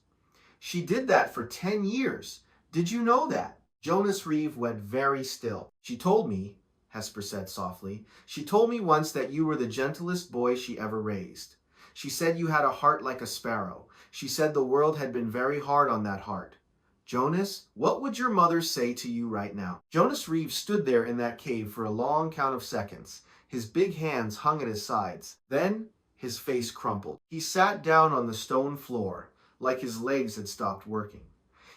She did that for 10 years. Did you know that? Jonas Reeve went very still. She told me, Hesper said softly, she told me once that you were the gentlest boy she ever raised. She said you had a heart like a sparrow. She said the world had been very hard on that heart. Jonas, what would your mother say to you right now? Jonas Reeve stood there in that cave for a long count of seconds. His big hands hung at his sides. Then his face crumpled. He sat down on the stone floor, like his legs had stopped working.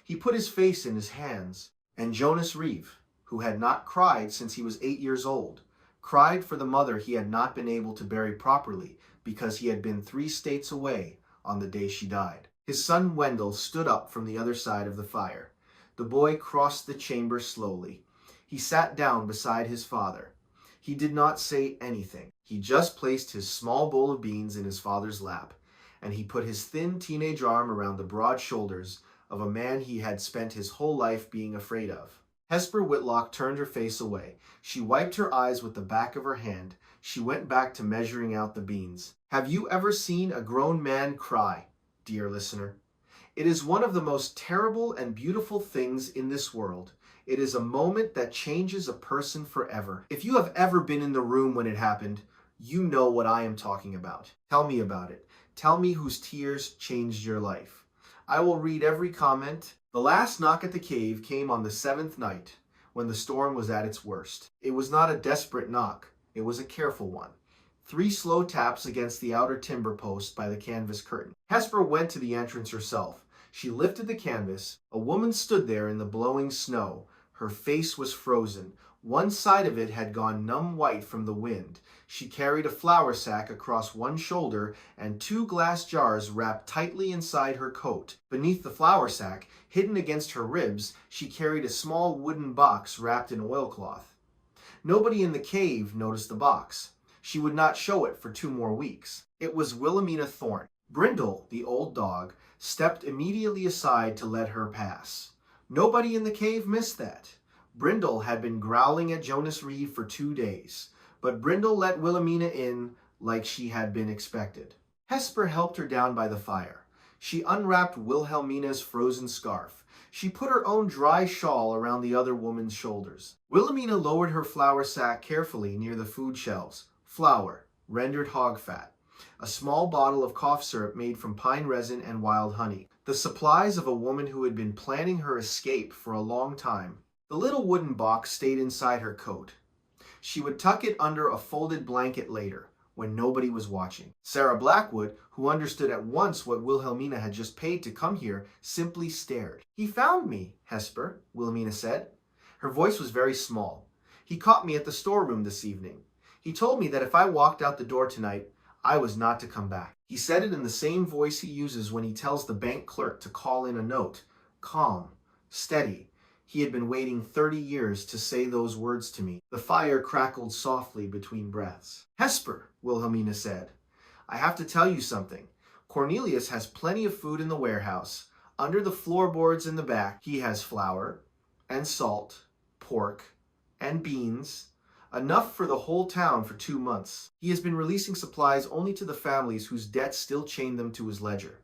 He put his face in his hands, and Jonas Reeve, who had not cried since he was 8 years old, cried for the mother he had not been able to bury properly because he had been 3 states away on the day she died. His son Wendell stood up from the other side of the fire. The boy crossed the chamber slowly. He sat down beside his father. He did not say anything. He just placed his small bowl of beans in his father's lap, and he put his thin teenage arm around the broad shoulders of a man he had spent his whole life being afraid of. Hesper Whitlock turned her face away. She wiped her eyes with the back of her hand. She went back to measuring out the beans. Have you ever seen a grown man cry, dear listener? It is one of the most terrible and beautiful things in this world. It is a moment that changes a person forever. If you have ever been in the room when it happened, you know what I am talking about. Tell me about it. Tell me whose tears changed your life. I will read every comment. The last knock at the cave came on the 7th night, when the storm was at its worst. It was not a desperate knock. It was a careful one. 3 slow taps against the outer timber post by the canvas curtain. Hesper went to the entrance herself. She lifted the canvas. A woman stood there in the blowing snow. Her face was frozen. One side of it had gone numb white from the wind. She carried a flour sack across one shoulder and 2 glass jars wrapped tightly inside her coat. Beneath the flour sack, hidden against her ribs, she carried a small wooden box wrapped in oilcloth. Nobody in the cave noticed the box. She would not show it for 2 more weeks. It was Wilhelmina Thorne. Brindle, the old dog, stepped immediately aside to let her pass. Nobody in the cave missed that. Brindle had been growling at Jonas Reed for 2 days, but Brindle let Wilhelmina in like she had been expected. Hesper helped her down by the fire. She unwrapped Wilhelmina's frozen scarf. She put her own dry shawl around the other woman's shoulders. Wilhelmina lowered her flour sack carefully near the food shelves. Flour, rendered hog fat, a small bottle of cough syrup made from pine resin and wild honey, the supplies of a woman who had been planning her escape for a long time. The little wooden box stayed inside her coat. She would tuck it under a folded blanket later, when nobody was watching. Sarah Blackwood, who understood at once what Wilhelmina had just paid to come here, simply stared. "He found me, Hesper," Wilhelmina said. Her voice was very small. "He caught me at the storeroom this evening. He told me that if I walked out the door tonight, I was not to come back." He said it in the same voice he uses when he tells the bank clerk to call in a note. Calm, steady. He had been waiting 30 years to say those words to me. The fire crackled softly between breaths. "Hesper," Wilhelmina said, "I have to tell you something. Cornelius has plenty of food in the warehouse. Under the floorboards in the back, he has flour and salt, pork and beans, enough for the whole town for 2 months. He has been releasing supplies only to the families whose debts still chain them to his ledger.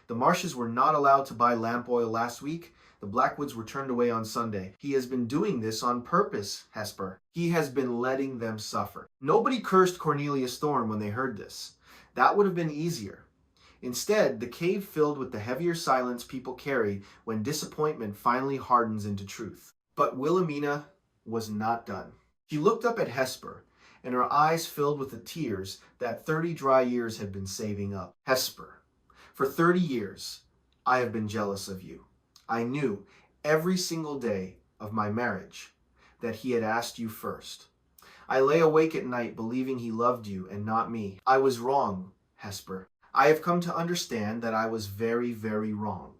The Marshes were not allowed to buy lamp oil last week. The Blackwoods were turned away on Sunday. He has been doing this on purpose, Hesper. He has been letting them suffer." Nobody cursed Cornelius Thorne when they heard this. That would have been easier. Instead, the cave filled with the heavier silence people carry when disappointment finally hardens into truth. But Wilhelmina was not done. She looked up at Hesper, and her eyes filled with the tears that 30 dry years had been saving up. "Hesper, for 30 years, I have been jealous of you. I knew every single day of my marriage that he had asked you first. I lay awake at night believing he loved you and not me. I was wrong, Hesper. I have come to understand that I was very, very wrong.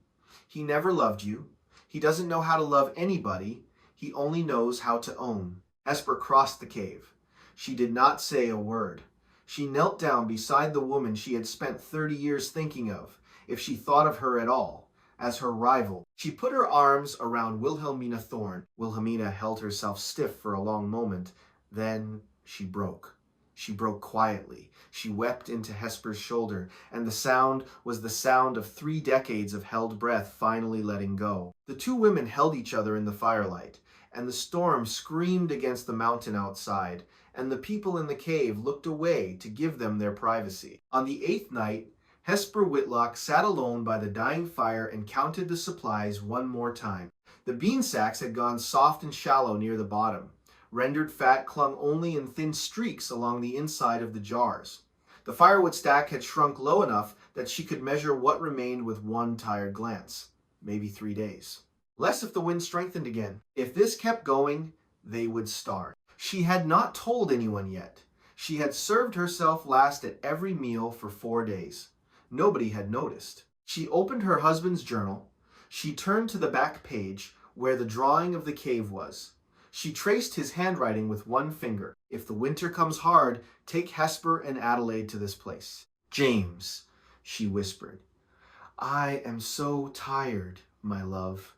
He never loved you. He doesn't know how to love anybody. He only knows how to own." Hesper crossed the cave. She did not say a word. She knelt down beside the woman she had spent 30 years thinking of, if she thought of her at all, as her rival. She put her arms around Wilhelmina Thorne. Wilhelmina held herself stiff for a long moment. Then she broke. She broke quietly. She wept into Hesper's shoulder, and the sound was the sound of 3 decades of held breath finally letting go. The 2 women held each other in the firelight, and the storm screamed against the mountain outside, and the people in the cave looked away to give them their privacy. On the 8th night, Hesper Whitlock sat alone by the dying fire and counted the supplies one more time. The bean sacks had gone soft and shallow near the bottom. Rendered fat clung only in thin streaks along the inside of the jars. The firewood stack had shrunk low enough that she could measure what remained with one tired glance. Maybe 3 days. Less if the wind strengthened again. If this kept going, they would starve. She had not told anyone yet. She had served herself last at every meal for 4 days. Nobody had noticed. She opened her husband's journal. She turned to the back page where the drawing of the cave was. She traced his handwriting with one finger. If the winter comes hard, take Hesper and Adelaide to this place. James, she whispered, I am so tired, my love.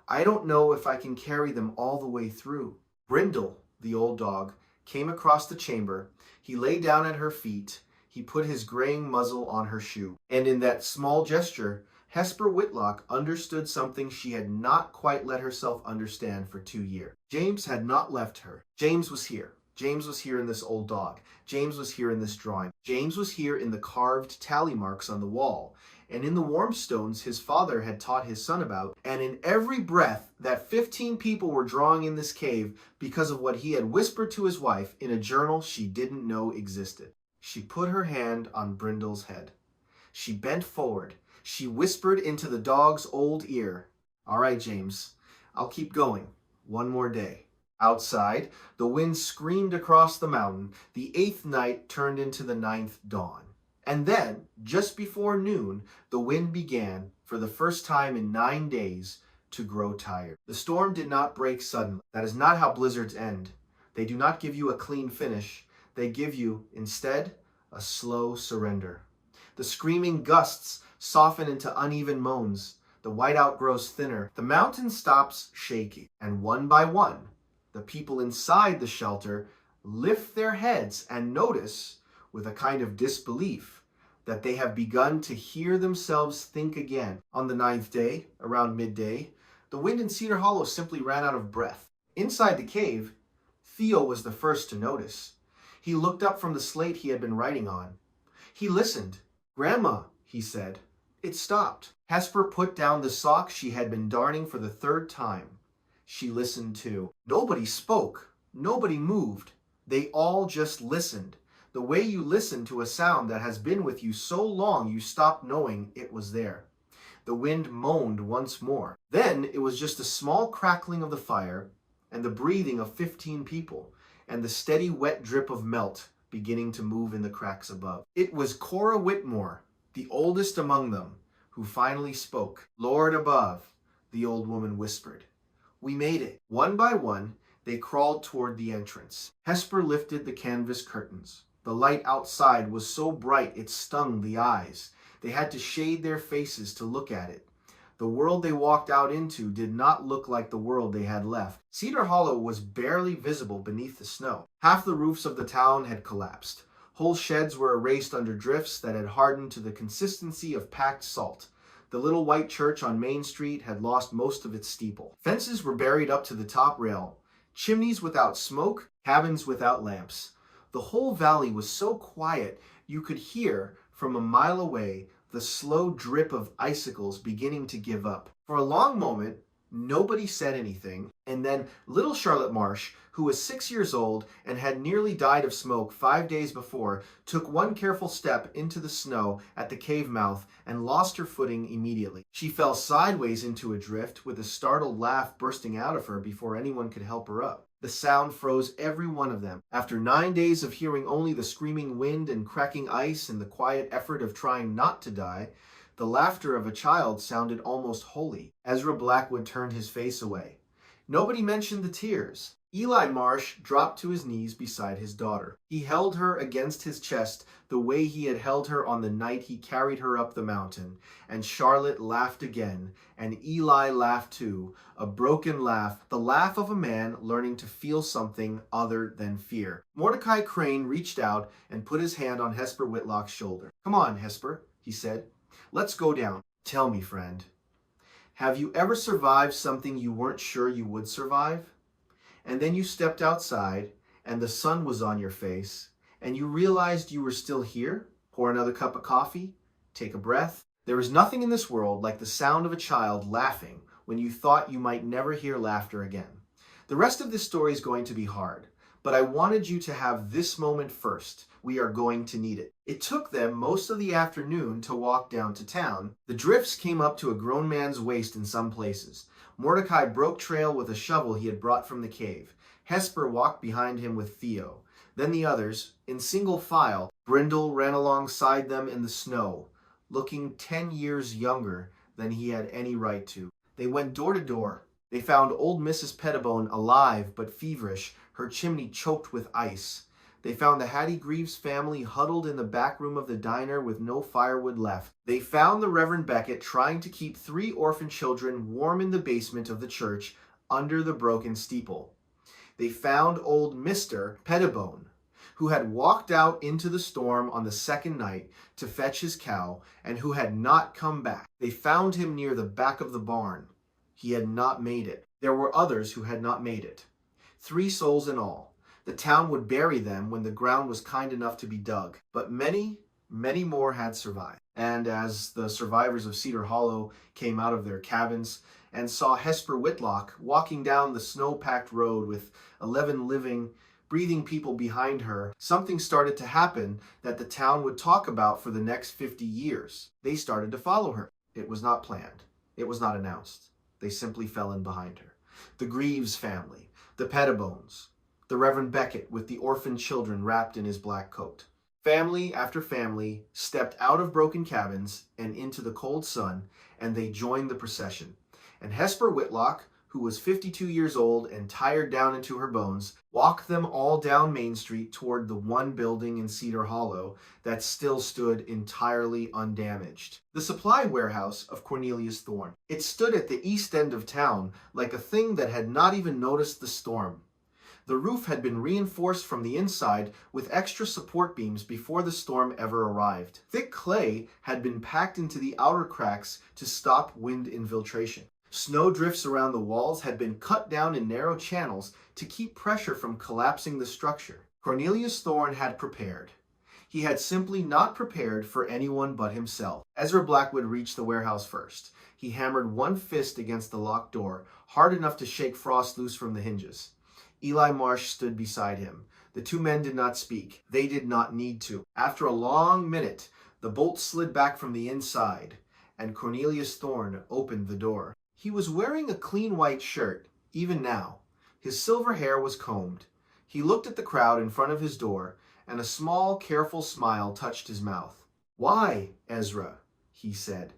I don't know if I can carry them all the way through. Brindle, the old dog, came across the chamber. He lay down at her feet. He put his graying muzzle on her shoe. And in that small gesture, Hesper Whitlock understood something she had not quite let herself understand for 2 years. James had not left her. James was here. James was here in this old dog. James was here in this drawing. James was here in the carved tally marks on the wall, and in the warm stones his father had taught his son about, and in every breath that 15 people were drawing in this cave because of what he had whispered to his wife in a journal she didn't know existed. She put her hand on Brindle's head. She bent forward. She whispered into the dog's old ear, All right, James, I'll keep going. One more day. Outside, the wind screamed across the mountain. The 8th night turned into the 9th dawn. And then, just before noon, the wind began, for the first time in 9 days, to grow tired. The storm did not break suddenly. That is not how blizzards end. They do not give you a clean finish. They give you, instead, a slow surrender. The screaming gusts soften into uneven moans. The whiteout grows thinner. The mountain stops shaking. And one by one, the people inside the shelter lift their heads and notice, with a kind of disbelief, that they have begun to hear themselves think again. On the 9th day, around midday, the wind in Cedar Hollow simply ran out of breath. Inside the cave, Theo was the first to notice. He looked up from the slate he had been writing on. He listened. Grandma, he said. It stopped. Hesper put down the sock she had been darning for the 3rd time. She listened too. Nobody spoke. Nobody moved. They all just listened. The way you listen to a sound that has been with you so long you stop knowing it was there. The wind moaned once more. Then it was just a small crackling of the fire and the breathing of 15 people and the steady wet drip of melt beginning to move in the cracks above. It was Cora Whitmore, the oldest among them, who finally spoke. Lord above, the old woman whispered. We made it. One by one, they crawled toward the entrance. Hesper lifted the canvas curtains. The light outside was so bright it stung the eyes. They had to shade their faces to look at it. The world they walked out into did not look like the world they had left. Cedar Hollow was barely visible beneath the snow. Half the roofs of the town had collapsed. Whole sheds were erased under drifts that had hardened to the consistency of packed salt. The little white church on Main Street had lost most of its steeple. Fences were buried up to the top rail. Chimneys without smoke, cabins without lamps. The whole valley was so quiet you could hear, from a mile away, the slow drip of icicles beginning to give up. For a long moment, nobody said anything, and then little Charlotte Marsh, who was 6 years old and had nearly died of smoke 5 days before, took one careful step into the snow at the cave mouth and lost her footing immediately. She fell sideways into a drift, with a startled laugh bursting out of her before anyone could help her up. The sound froze every one of them. After 9 days of hearing only the screaming wind and cracking ice and the quiet effort of trying not to die, the laughter of a child sounded almost holy. Ezra Blackwood turned his face away. Nobody mentioned the tears. Eli Marsh dropped to his knees beside his daughter. He held her against his chest the way he had held her on the night he carried her up the mountain, and Charlotte laughed again, and Eli laughed too, a broken laugh, the laugh of a man learning to feel something other than fear. Mordecai Crane reached out and put his hand on Hesper Whitlock's shoulder. Come on, Hesper, he said. Let's go down. Tell me, friend, have you ever survived something you weren't sure you would survive? And then you stepped outside, and the sun was on your face, and you realized you were still here? Pour another cup of coffee, take a breath. There is nothing in this world like the sound of a child laughing when you thought you might never hear laughter again. The rest of this story is going to be hard, but I wanted you to have this moment first. We are going to need it. It took them most of the afternoon to walk down to town. The drifts came up to a grown man's waist in some places. Mordecai broke trail with a shovel he had brought from the cave. Hesper walked behind him with Theo. Then the others, in single file. Brindle ran alongside them in the snow, looking 10 years younger than he had any right to. They went door to door. They found old Mrs. Pettibone alive but feverish, her chimney choked with ice. They found the Hattie Greaves family huddled in the back room of the diner with no firewood left. They found the Reverend Beckett trying to keep 3 orphan children warm in the basement of the church under the broken steeple. They found old Mr. Pettibone, who had walked out into the storm on the second night to fetch his cow and who had not come back. They found him near the back of the barn. He had not made it. There were others who had not made it. 3 souls in all. The town would bury them when the ground was kind enough to be dug. But many, many more had survived. And as the survivors of Cedar Hollow came out of their cabins and saw Hesper Whitlock walking down the snow-packed road with 11 living, breathing people behind her, something started to happen that the town would talk about for the next 50 years. They started to follow her. It was not planned. It was not announced. They simply fell in behind her. The Greaves family, the Pettibones, the Reverend Beckett with the orphan children wrapped in his black coat. Family after family stepped out of broken cabins and into the cold sun, and they joined the procession. And Hesper Whitlock, who was 52 years old and tired down into her bones, walked them all down Main Street toward the one building in Cedar Hollow that still stood entirely undamaged. The supply warehouse of Cornelius Thorne. It stood at the east end of town like a thing that had not even noticed the storm. The roof had been reinforced from the inside with extra support beams before the storm ever arrived. Thick clay had been packed into the outer cracks to stop wind infiltration. Snow drifts around the walls had been cut down in narrow channels to keep pressure from collapsing the structure. Cornelius Thorne had prepared. He had simply not prepared for anyone but himself. Ezra Blackwood reached the warehouse first. He hammered one fist against the locked door, hard enough to shake frost loose from the hinges. Eli Marsh stood beside him. The 2 men did not speak. They did not need to. After a long minute, the bolt slid back from the inside, and Cornelius Thorne opened the door. He was wearing a clean white shirt, even now. His silver hair was combed. He looked at the crowd in front of his door, and a small, careful smile touched his mouth. "Why, Ezra?" he said.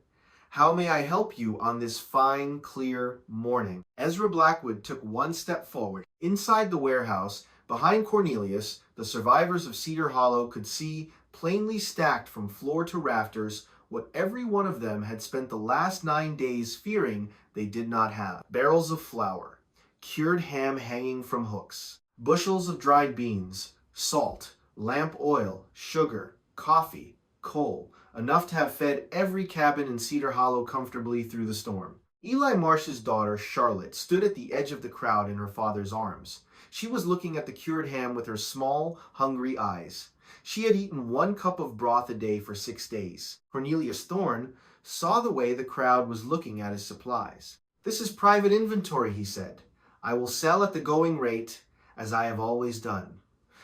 "How may I help you on this fine, clear morning?" Ezra Blackwood took one step forward. Inside the warehouse, behind Cornelius, the survivors of Cedar Hollow could see, plainly stacked from floor to rafters, what every one of them had spent the last 9 days fearing they did not have. Barrels of flour, cured ham hanging from hooks, bushels of dried beans, salt, lamp oil, sugar, coffee, coal, enough to have fed every cabin in Cedar Hollow comfortably through the storm. Eli Marsh's daughter, Charlotte, stood at the edge of the crowd in her father's arms. She was looking at the cured ham with her small, hungry eyes. She had eaten 1 cup of broth a day for 6 days. Cornelius Thorne saw the way the crowd was looking at his supplies. "This is private inventory," he said. "I will sell at the going rate, as I have always done.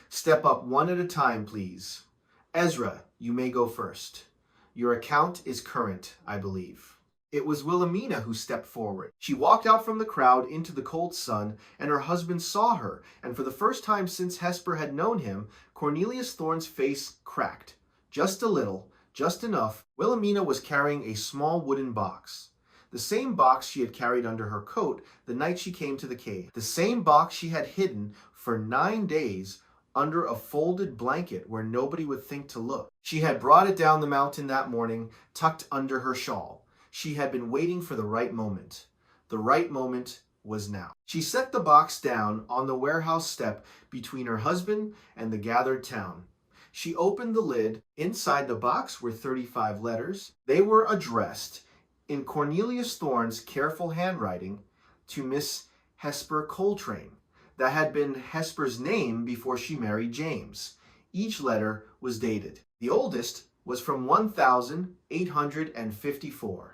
Step up 1 at a time, please. Ezra, you may go first. Your account is current, I believe." It was Wilhelmina who stepped forward. She walked out from the crowd into the cold sun, and her husband saw her, and for the first time since Hesper had known him, Cornelius Thorne's face cracked. Just a little, just enough. Wilhelmina was carrying a small wooden box. The same box she had carried under her coat the night she came to the cave. The same box she had hidden for 9 days under a folded blanket where nobody would think to look. She had brought it down the mountain that morning, tucked under her shawl. She had been waiting for the right moment. The right moment was now. She set the box down on the warehouse step between her husband and the gathered town. She opened the lid. Inside the box were 35 letters. They were addressed, in Cornelius Thorne's careful handwriting, to Miss Hesper Coltrane. That had been Hesper's name before she married James. Each letter was dated. The oldest was from 1854.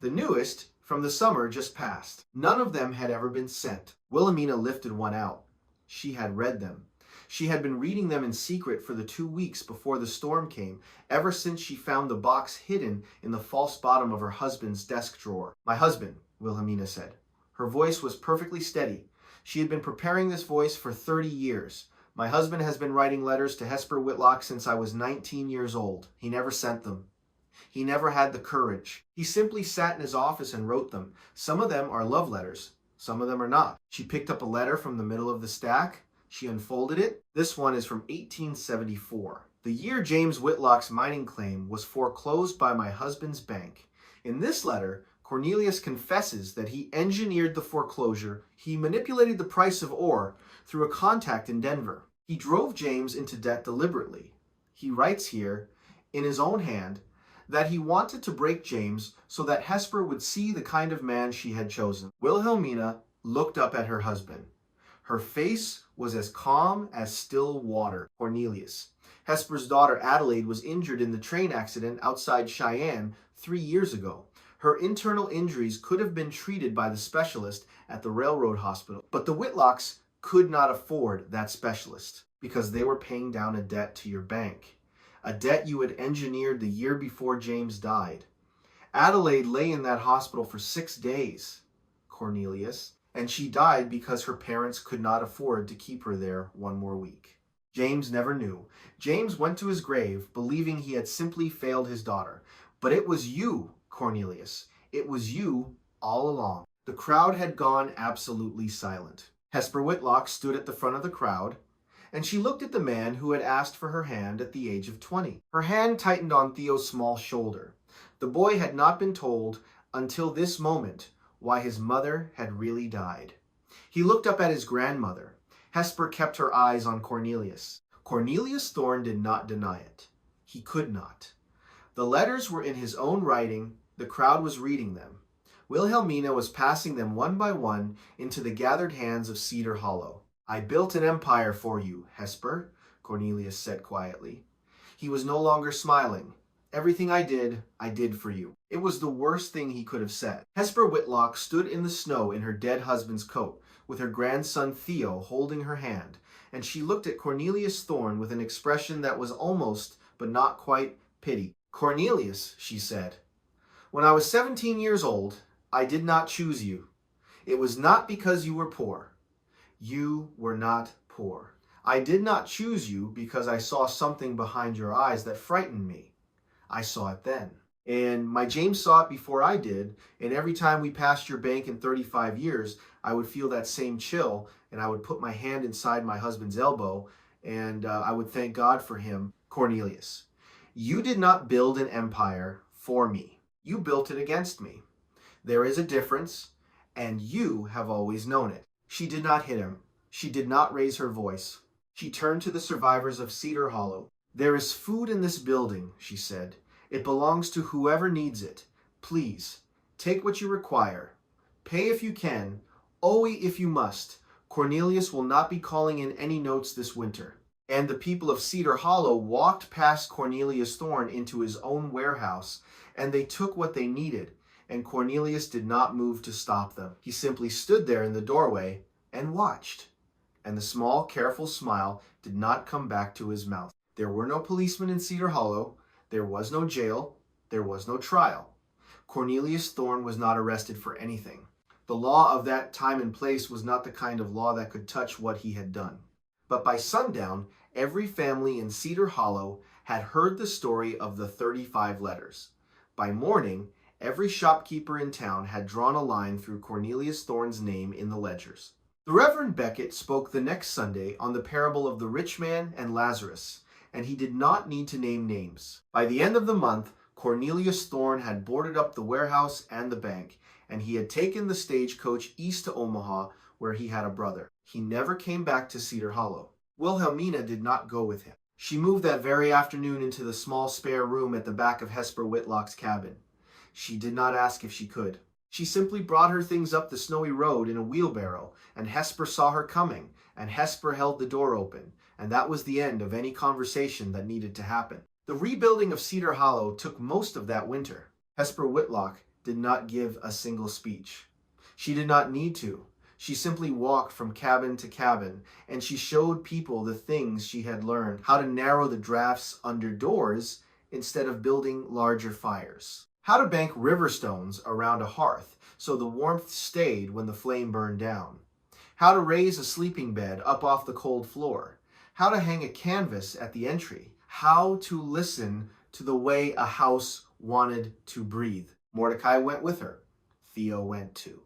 The newest from the summer just past. None of them had ever been sent. Wilhelmina lifted one out. She had read them. She had been reading them in secret for the 2 weeks before the storm came, ever since she found the box hidden in the false bottom of her husband's desk drawer. "My husband," Wilhelmina said. Her voice was perfectly steady. She had been preparing this voice for 30 years. "My husband has been writing letters to Hesper Whitlock since I was 19 years old. He never sent them. He never had the courage. He simply sat in his office and wrote them. Some of them are love letters. some of them are not. She picked up a letter from the middle of the stack. She unfolded it. This one is from 1874. The year James Whitlock's mining claim was foreclosed by my husband's bank. In this letter, Cornelius confesses that he engineered the foreclosure. He manipulated the price of ore through a contact in Denver. He drove James into debt deliberately. He writes here, in his own hand, that he wanted to break James so that Hesper would see the kind of man she had chosen. Wilhelmina looked up at her husband. Her face was as calm as still water. Cornelius. Hesper's daughter Adelaide was injured in the train accident outside Cheyenne 3 years ago. Her internal injuries could have been treated by the specialist at the railroad hospital, but the Whitlocks could not afford that specialist because they were paying down a debt to your bank, a debt you had engineered the year before James died. Adelaide lay in that hospital for 6 days, Cornelius, and she died because her parents could not afford to keep her there 1 more week. James never knew. James went to his grave believing he had simply failed his daughter. But it was you, Cornelius. It was you all along. The crowd had gone absolutely silent. Hesper Whitlock stood at the front of the crowd, and she looked at the man who had asked for her hand at the age of 20. Her hand tightened on Theo's small shoulder. The boy had not been told until this moment why his mother had really died. He looked up at his grandmother. Hesper kept her eyes on Cornelius. Cornelius Thorne did not deny it. He could not. The letters were in his own writing. The crowd was reading them. Wilhelmina was passing them one by one into the gathered hands of Cedar Hollow. I built an empire for you, Hesper, Cornelius said quietly. He was no longer smiling. Everything I did for you. It was the worst thing he could have said. Hesper Whitlock stood in the snow in her dead husband's coat, with her grandson Theo holding her hand, and she looked at Cornelius Thorne with an expression that was almost, but not quite, pity. Cornelius, she said, when I was 17 years old, I did not choose you. It was not because you were poor. You were not poor. I did not choose you because I saw something behind your eyes that frightened me. I saw it then. And my James saw it before I did, and every time we passed your bank in 35 years, I would feel that same chill, and I would put my hand inside my husband's elbow, and I would thank God for him. Cornelius, you did not build an empire for me. You built it against me. There is a difference, and you have always known it. She did not hit him. She did not raise her voice. She turned to the survivors of Cedar Hollow. There is food in this building, she said. It belongs to whoever needs it. Please, take what you require. Pay if you can. Owe if you must. Cornelius will not be calling in any notes this winter. And the people of Cedar Hollow walked past Cornelius Thorne into his own warehouse, and they took what they needed, and Cornelius did not move to stop them. He simply stood there in the doorway and watched. And the small, careful smile did not come back to his mouth. There were no policemen in Cedar Hollow. There was no jail. There was no trial. Cornelius Thorne was not arrested for anything. The law of that time and place was not the kind of law that could touch what he had done. But by sundown, every family in Cedar Hollow had heard the story of the 35 letters. By morning, every shopkeeper in town had drawn a line through Cornelius Thorne's name in the ledgers. The Reverend Beckett spoke the next Sunday on the parable of the rich man and Lazarus, and he did not need to name names. By the end of the month, Cornelius Thorne had boarded up the warehouse and the bank, and he had taken the stagecoach east to Omaha, where he had a brother. He never came back to Cedar Hollow. Wilhelmina did not go with him. She moved that very afternoon into the small spare room at the back of Hesper Whitlock's cabin. She did not ask if she could. She simply brought her things up the snowy road in a wheelbarrow, and Hesper saw her coming, and Hesper held the door open, and that was the end of any conversation that needed to happen. The rebuilding of Cedar Hollow took most of that winter. Hesper Whitlock did not give a single speech. She did not need to. She simply walked from cabin to cabin, and she showed people the things she had learned, how to narrow the drafts under doors instead of building larger fires, how to bank river stones around a hearth so the warmth stayed when the flame burned down, how to raise a sleeping bed up off the cold floor, how to hang a canvas at the entry, how to listen to the way a house wanted to breathe. Mordecai went with her. Theo went too.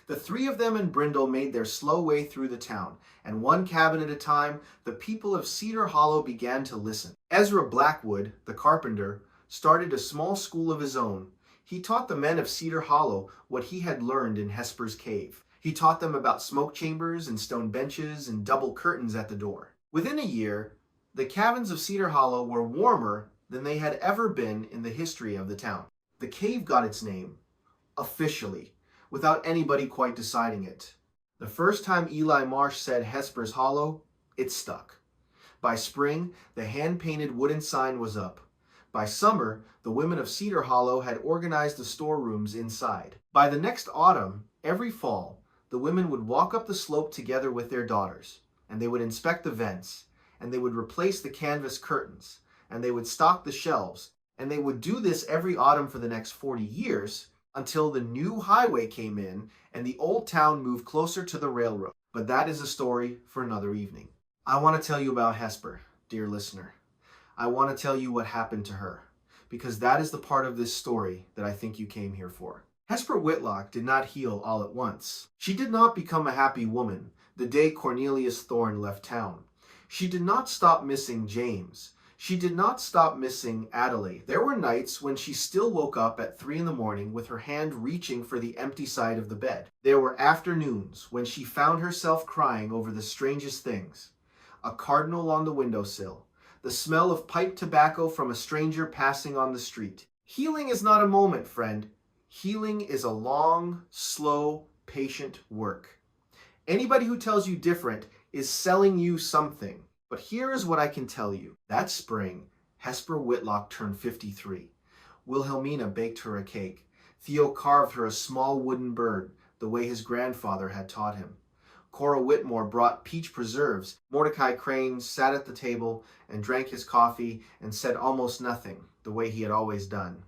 The three of them and Brindle made their slow way through the town, and one cabin at a time, the people of Cedar Hollow began to listen. Ezra Blackwood, the carpenter, started a small school of his own. He taught the men of Cedar Hollow what he had learned in Hesper's cave. He taught them about smoke chambers and stone benches and double curtains at the door. Within a year, the cabins of Cedar Hollow were warmer than they had ever been in the history of the town. The cave got its name, officially, without anybody quite deciding it. The first time Eli Marsh said Hesper's Hollow, it stuck. By spring, the hand-painted wooden sign was up. By summer, the women of Cedar Hollow had organized the storerooms inside. By the next autumn, every fall, the women would walk up the slope together with their daughters, and they would inspect the vents, and they would replace the canvas curtains, and they would stock the shelves, and they would do this every autumn for the next 40 years until the new highway came in and the old town moved closer to the railroad. But that is a story for another evening. I want to tell you about Hesper, dear listener. I want to tell you what happened to her, because that is the part of this story that I think you came here for. Hesper Whitlock did not heal all at once. She did not become a happy woman the day Cornelius Thorne left town. She did not stop missing James. She did not stop missing Adelaide. There were nights when she still woke up at 3 a.m. with her hand reaching for the empty side of the bed. There were afternoons when she found herself crying over the strangest things. A cardinal on the windowsill, the smell of pipe tobacco from a stranger passing on the street. Healing is not a moment, friend. Healing is a long, slow, patient work. Anybody who tells you different is selling you something. But here is what I can tell you. That spring, Hesper Whitlock turned 53. Wilhelmina baked her a cake. Theo carved her a small wooden bird, the way his grandfather had taught him. Cora Whitmore brought peach preserves. Mordecai Crane sat at the table and drank his coffee and said almost nothing, the way he had always done.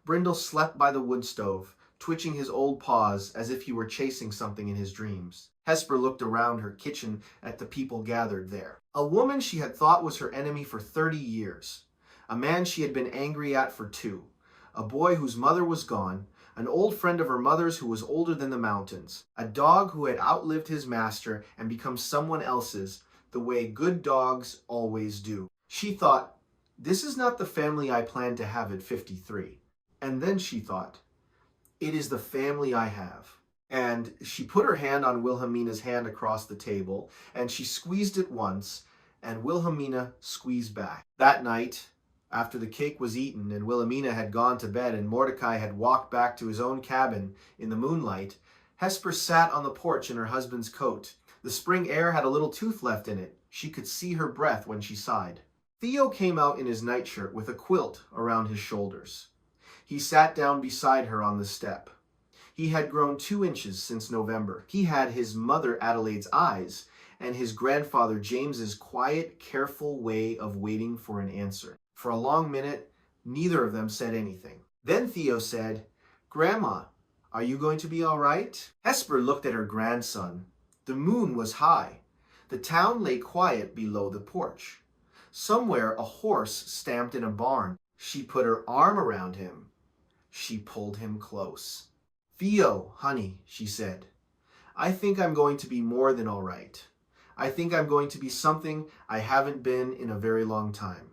Brindle slept by the wood stove, twitching his old paws as if he were chasing something in his dreams. Hesper looked around her kitchen at the people gathered there. A woman she had thought was her enemy for 30 years. A man she had been angry at for 2. A boy whose mother was gone. An old friend of her mother's who was older than the mountains. A dog who had outlived his master and become someone else's, the way good dogs always do. She thought, this is not the family I planned to have at 53. And then she thought, it is the family I have. And she put her hand on Wilhelmina's hand across the table, and she squeezed it once, and Wilhelmina squeezed back. That night, after the cake was eaten and Wilhelmina had gone to bed and Mordecai had walked back to his own cabin in the moonlight, Hesper sat on the porch in her husband's coat. The spring air had a little tooth left in it. She could see her breath when she sighed. Theo came out in his nightshirt with a quilt around his shoulders. He sat down beside her on the step. He had grown 2 inches since November. He had his mother Adelaide's eyes and his grandfather James's quiet, careful way of waiting for an answer. For a long minute, neither of them said anything. Then Theo said, "Grandma, are you going to be all right?" Hesper looked at her grandson. The moon was high. The town lay quiet below the porch. Somewhere a horse stamped in a barn. She put her arm around him. She pulled him close. "Theo, honey," she said, "I think I'm going to be more than all right. I think I'm going to be something I haven't been in a very long time.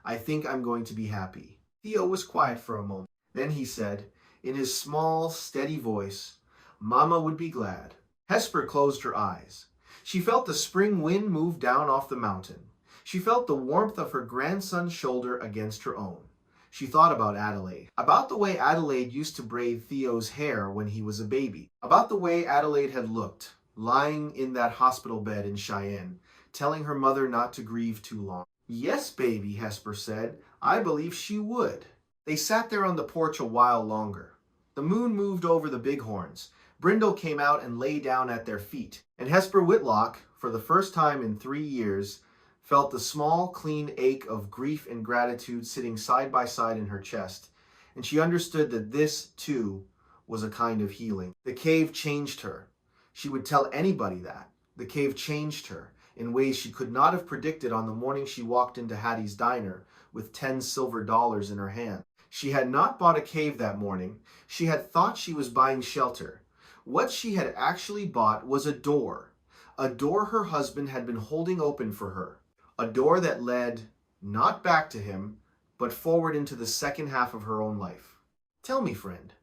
I think I'm going to be happy." Theo was quiet for a moment. Then he said, in his small, steady voice, "Mama would be glad." Hesper closed her eyes. She felt the spring wind move down off the mountain. She felt the warmth of her grandson's shoulder against her own. She thought about Adelaide, about the way Adelaide used to braid Theo's hair when he was a baby, about the way Adelaide had looked, lying in that hospital bed in Cheyenne, telling her mother not to grieve too long. "Yes, baby," Hesper said. "I believe she would." They sat there on the porch a while longer. The moon moved over the bighorns. Brindle came out and lay down at their feet, and Hesper Whitlock, for the first time in 3 years, felt the small, clean ache of grief and gratitude sitting side by side in her chest, and she understood that this, too, was a kind of healing. The cave changed her. She would tell anybody that. The cave changed her in ways she could not have predicted on the morning she walked into Hattie's diner with 10 silver dollars in her hand. She had not bought a cave that morning. She had thought she was buying shelter. What she had actually bought was a door her husband had been holding open for her, a door that led not back to him, but forward into the second half of her own life. Tell me, friend,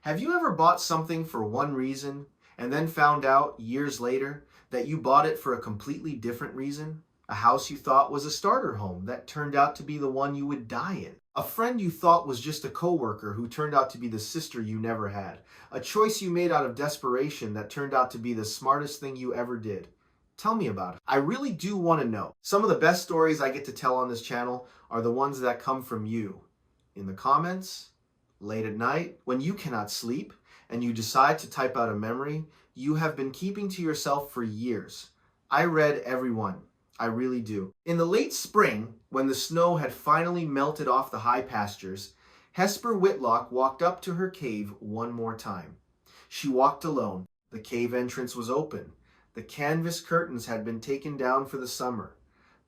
have you ever bought something for one reason and then found out years later that you bought it for a completely different reason? A house you thought was a starter home that turned out to be the one you would die in. A friend you thought was just a coworker who turned out to be the sister you never had. A choice you made out of desperation that turned out to be the smartest thing you ever did. Tell me about it. I really do want to know. Some of the best stories I get to tell on this channel are the ones that come from you. In the comments, late at night, when you cannot sleep, and you decide to type out a memory you have been keeping to yourself for years. I read every one. I really do. In the late spring, when the snow had finally melted off the high pastures, Hesper Whitlock walked up to her cave one more time. She walked alone. The cave entrance was open. The canvas curtains had been taken down for the summer.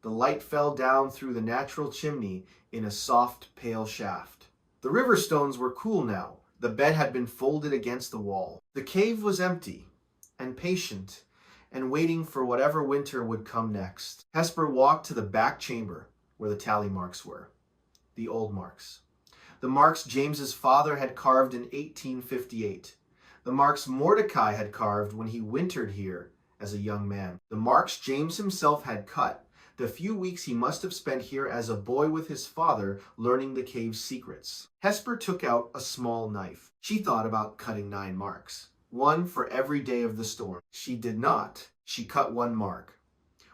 The light fell down through the natural chimney in a soft, pale shaft. The river stones were cool now. The bed had been folded against the wall. The cave was empty and patient and waiting for whatever winter would come next. Hesper walked to the back chamber where the tally marks were. The old marks. The marks James's father had carved in 1858. The marks Mordecai had carved when he wintered here as a young man. The marks James himself had cut the few weeks he must have spent here as a boy with his father learning the cave's secrets. Hesper took out a small knife. She thought about cutting 9 marks. One for every day of the storm. She did not. She cut 1 mark.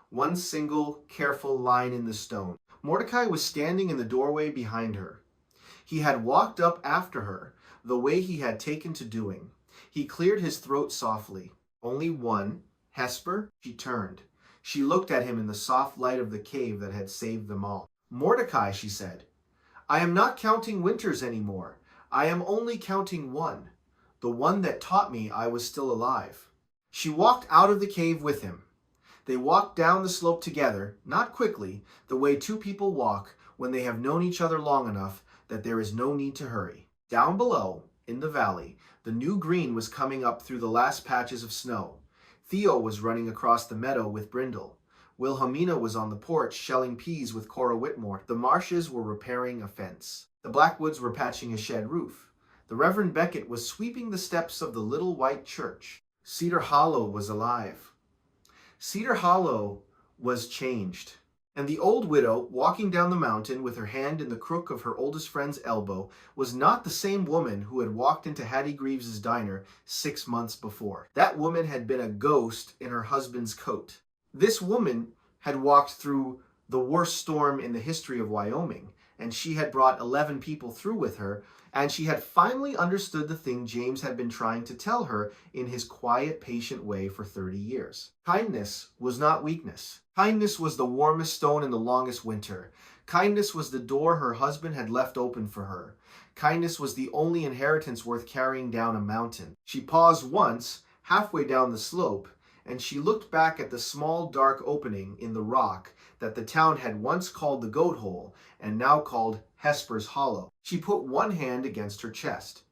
One single, careful line in the stone. Mordecai was standing in the doorway behind her. He had walked up after her, the way he had taken to doing. He cleared his throat softly. Only one. Hesper? She turned. She looked at him in the soft light of the cave that had saved them all. Mordecai, she said, I am not counting winters anymore. I am only counting one. The one that taught me I was still alive. She walked out of the cave with him. They walked down the slope together, not quickly, the way 2 people walk when they have known each other long enough that there is no need to hurry. Down below, in the valley, the new green was coming up through the last patches of snow. Theo was running across the meadow with Brindle. Wilhelmina was on the porch shelling peas with Cora Whitmore. The Marshes were repairing a fence. The Blackwoods were patching a shed roof. The Reverend Beckett was sweeping the steps of the little white church. Cedar Hollow was alive. Cedar Hollow was changed. And the old widow, walking down the mountain with her hand in the crook of her oldest friend's elbow, was not the same woman who had walked into Hattie Greaves's diner 6 months before. That woman had been a ghost in her husband's coat. This woman had walked through the worst storm in the history of Wyoming, and she had brought 11 people through with her, and she had finally understood the thing James had been trying to tell her in his quiet, patient way for 30 years. Kindness was not weakness. Kindness was the warmest stone in the longest winter. Kindness was the door her husband had left open for her. Kindness was the only inheritance worth carrying down a mountain. She paused once, halfway down the slope, and she looked back at the small dark opening in the rock that the town had once called the Goat Hole and now called Hesper's Hollow. She put one hand against her chest.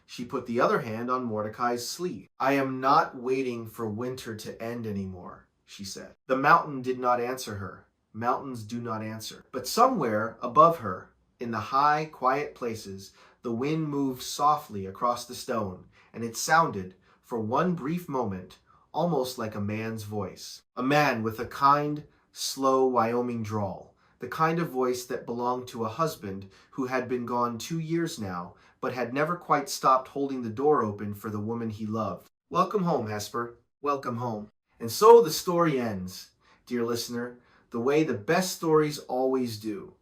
She put the other hand on Mordecai's sleeve. I am not waiting for winter to end anymore, she said. The mountain did not answer her. Mountains do not answer. But somewhere above her, in the high, quiet places, the wind moved softly across the stone, and it sounded, for one brief moment, almost like a man's voice. A man with a kind, slow Wyoming drawl. The kind of voice that belonged to a husband who had been gone 2 years now, but had never quite stopped holding the door open for the woman he loved. Welcome home, Hesper. Welcome home. And so the story ends, dear listener, the way the best stories always do.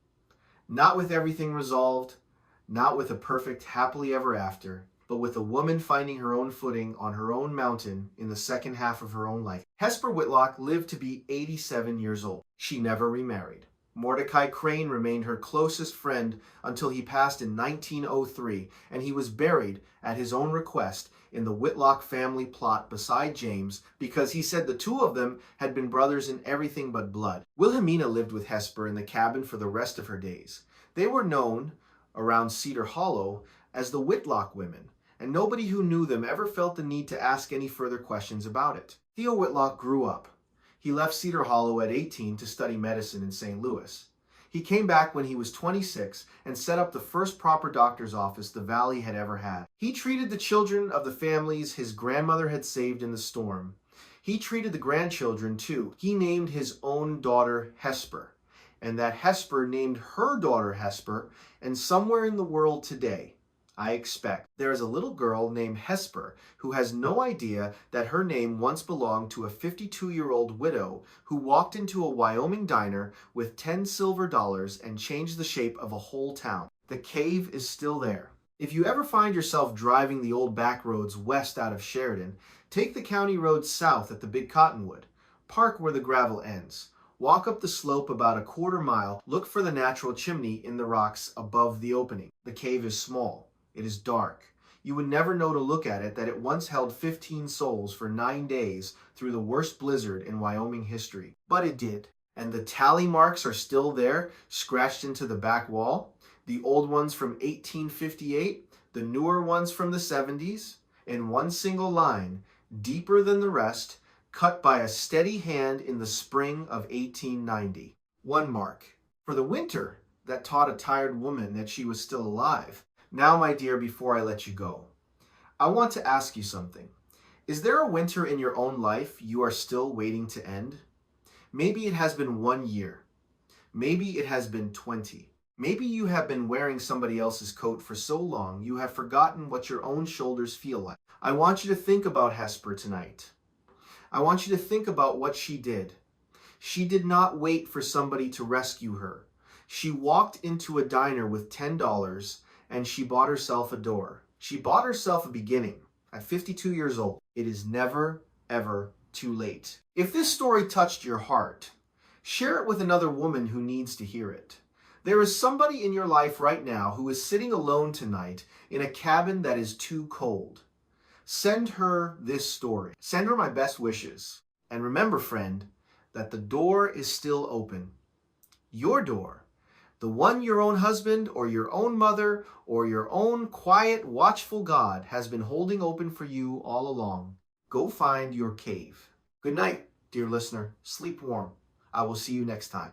Not with everything resolved, not with a perfect happily ever after, but with a woman finding her own footing on her own mountain in the second half of her own life. Hesper Whitlock lived to be 87 years old. She never remarried. Mordecai Crane remained her closest friend until he passed in 1903, and he was buried at his own request in the Whitlock family plot beside James because he said the 2 of them had been brothers in everything but blood. Wilhelmina lived with Hesper in the cabin for the rest of her days. They were known around Cedar Hollow as the Whitlock women. and nobody who knew them ever felt the need to ask any further questions about it. Theo Whitlock grew up. He left Cedar Hollow at 18 to study medicine in St. Louis. He came back when he was 26 and set up the first proper doctor's office the valley had ever had. He treated the children of the families his grandmother had saved in the storm. He treated the grandchildren too. He named his own daughter Hesper, and that Hesper named her daughter Hesper, and somewhere in the world today, I expect, there is a little girl named Hesper who has no idea that her name once belonged to a 52-year-old widow who walked into a Wyoming diner with 10 silver dollars and changed the shape of a whole town. The cave is still there. If you ever find yourself driving the old back roads west out of Sheridan, take the county road south at the Big Cottonwood. Park where the gravel ends. Walk up the slope about a quarter mile. Look for the natural chimney in the rocks above the opening. The cave is small. It is dark. You would never know to look at it that it once held 15 souls for 9 days through the worst blizzard in Wyoming history. But it did. And the tally marks are still there, scratched into the back wall. The old ones from 1858, the newer ones from the 70s, in one single line, deeper than the rest, cut by a steady hand in the spring of 1890. One mark. For the winter that taught a tired woman that she was still alive. Now, my dear, before I let you go, I want to ask you something. Is there a winter in your own life you are still waiting to end? Maybe it has been 1 year. Maybe it has been 20. Maybe you have been wearing somebody else's coat for so long you have forgotten what your own shoulders feel like. I want you to think about Hesper tonight. I want you to think about what she did. She did not wait for somebody to rescue her. She walked into a diner with $10 and she bought herself a door. She bought herself a beginning at 52 years old. It is never, ever too late. If this story touched your heart, share it with another woman who needs to hear it. There is somebody in your life right now who is sitting alone tonight in a cabin that is too cold. Send her this story. Send her my best wishes. And remember, friend, that the door is still open. Your door. The one your own husband or your own mother or your own quiet, watchful God has been holding open for you all along. Go find your cave. Good night, dear listener. Sleep warm. I will see you next time.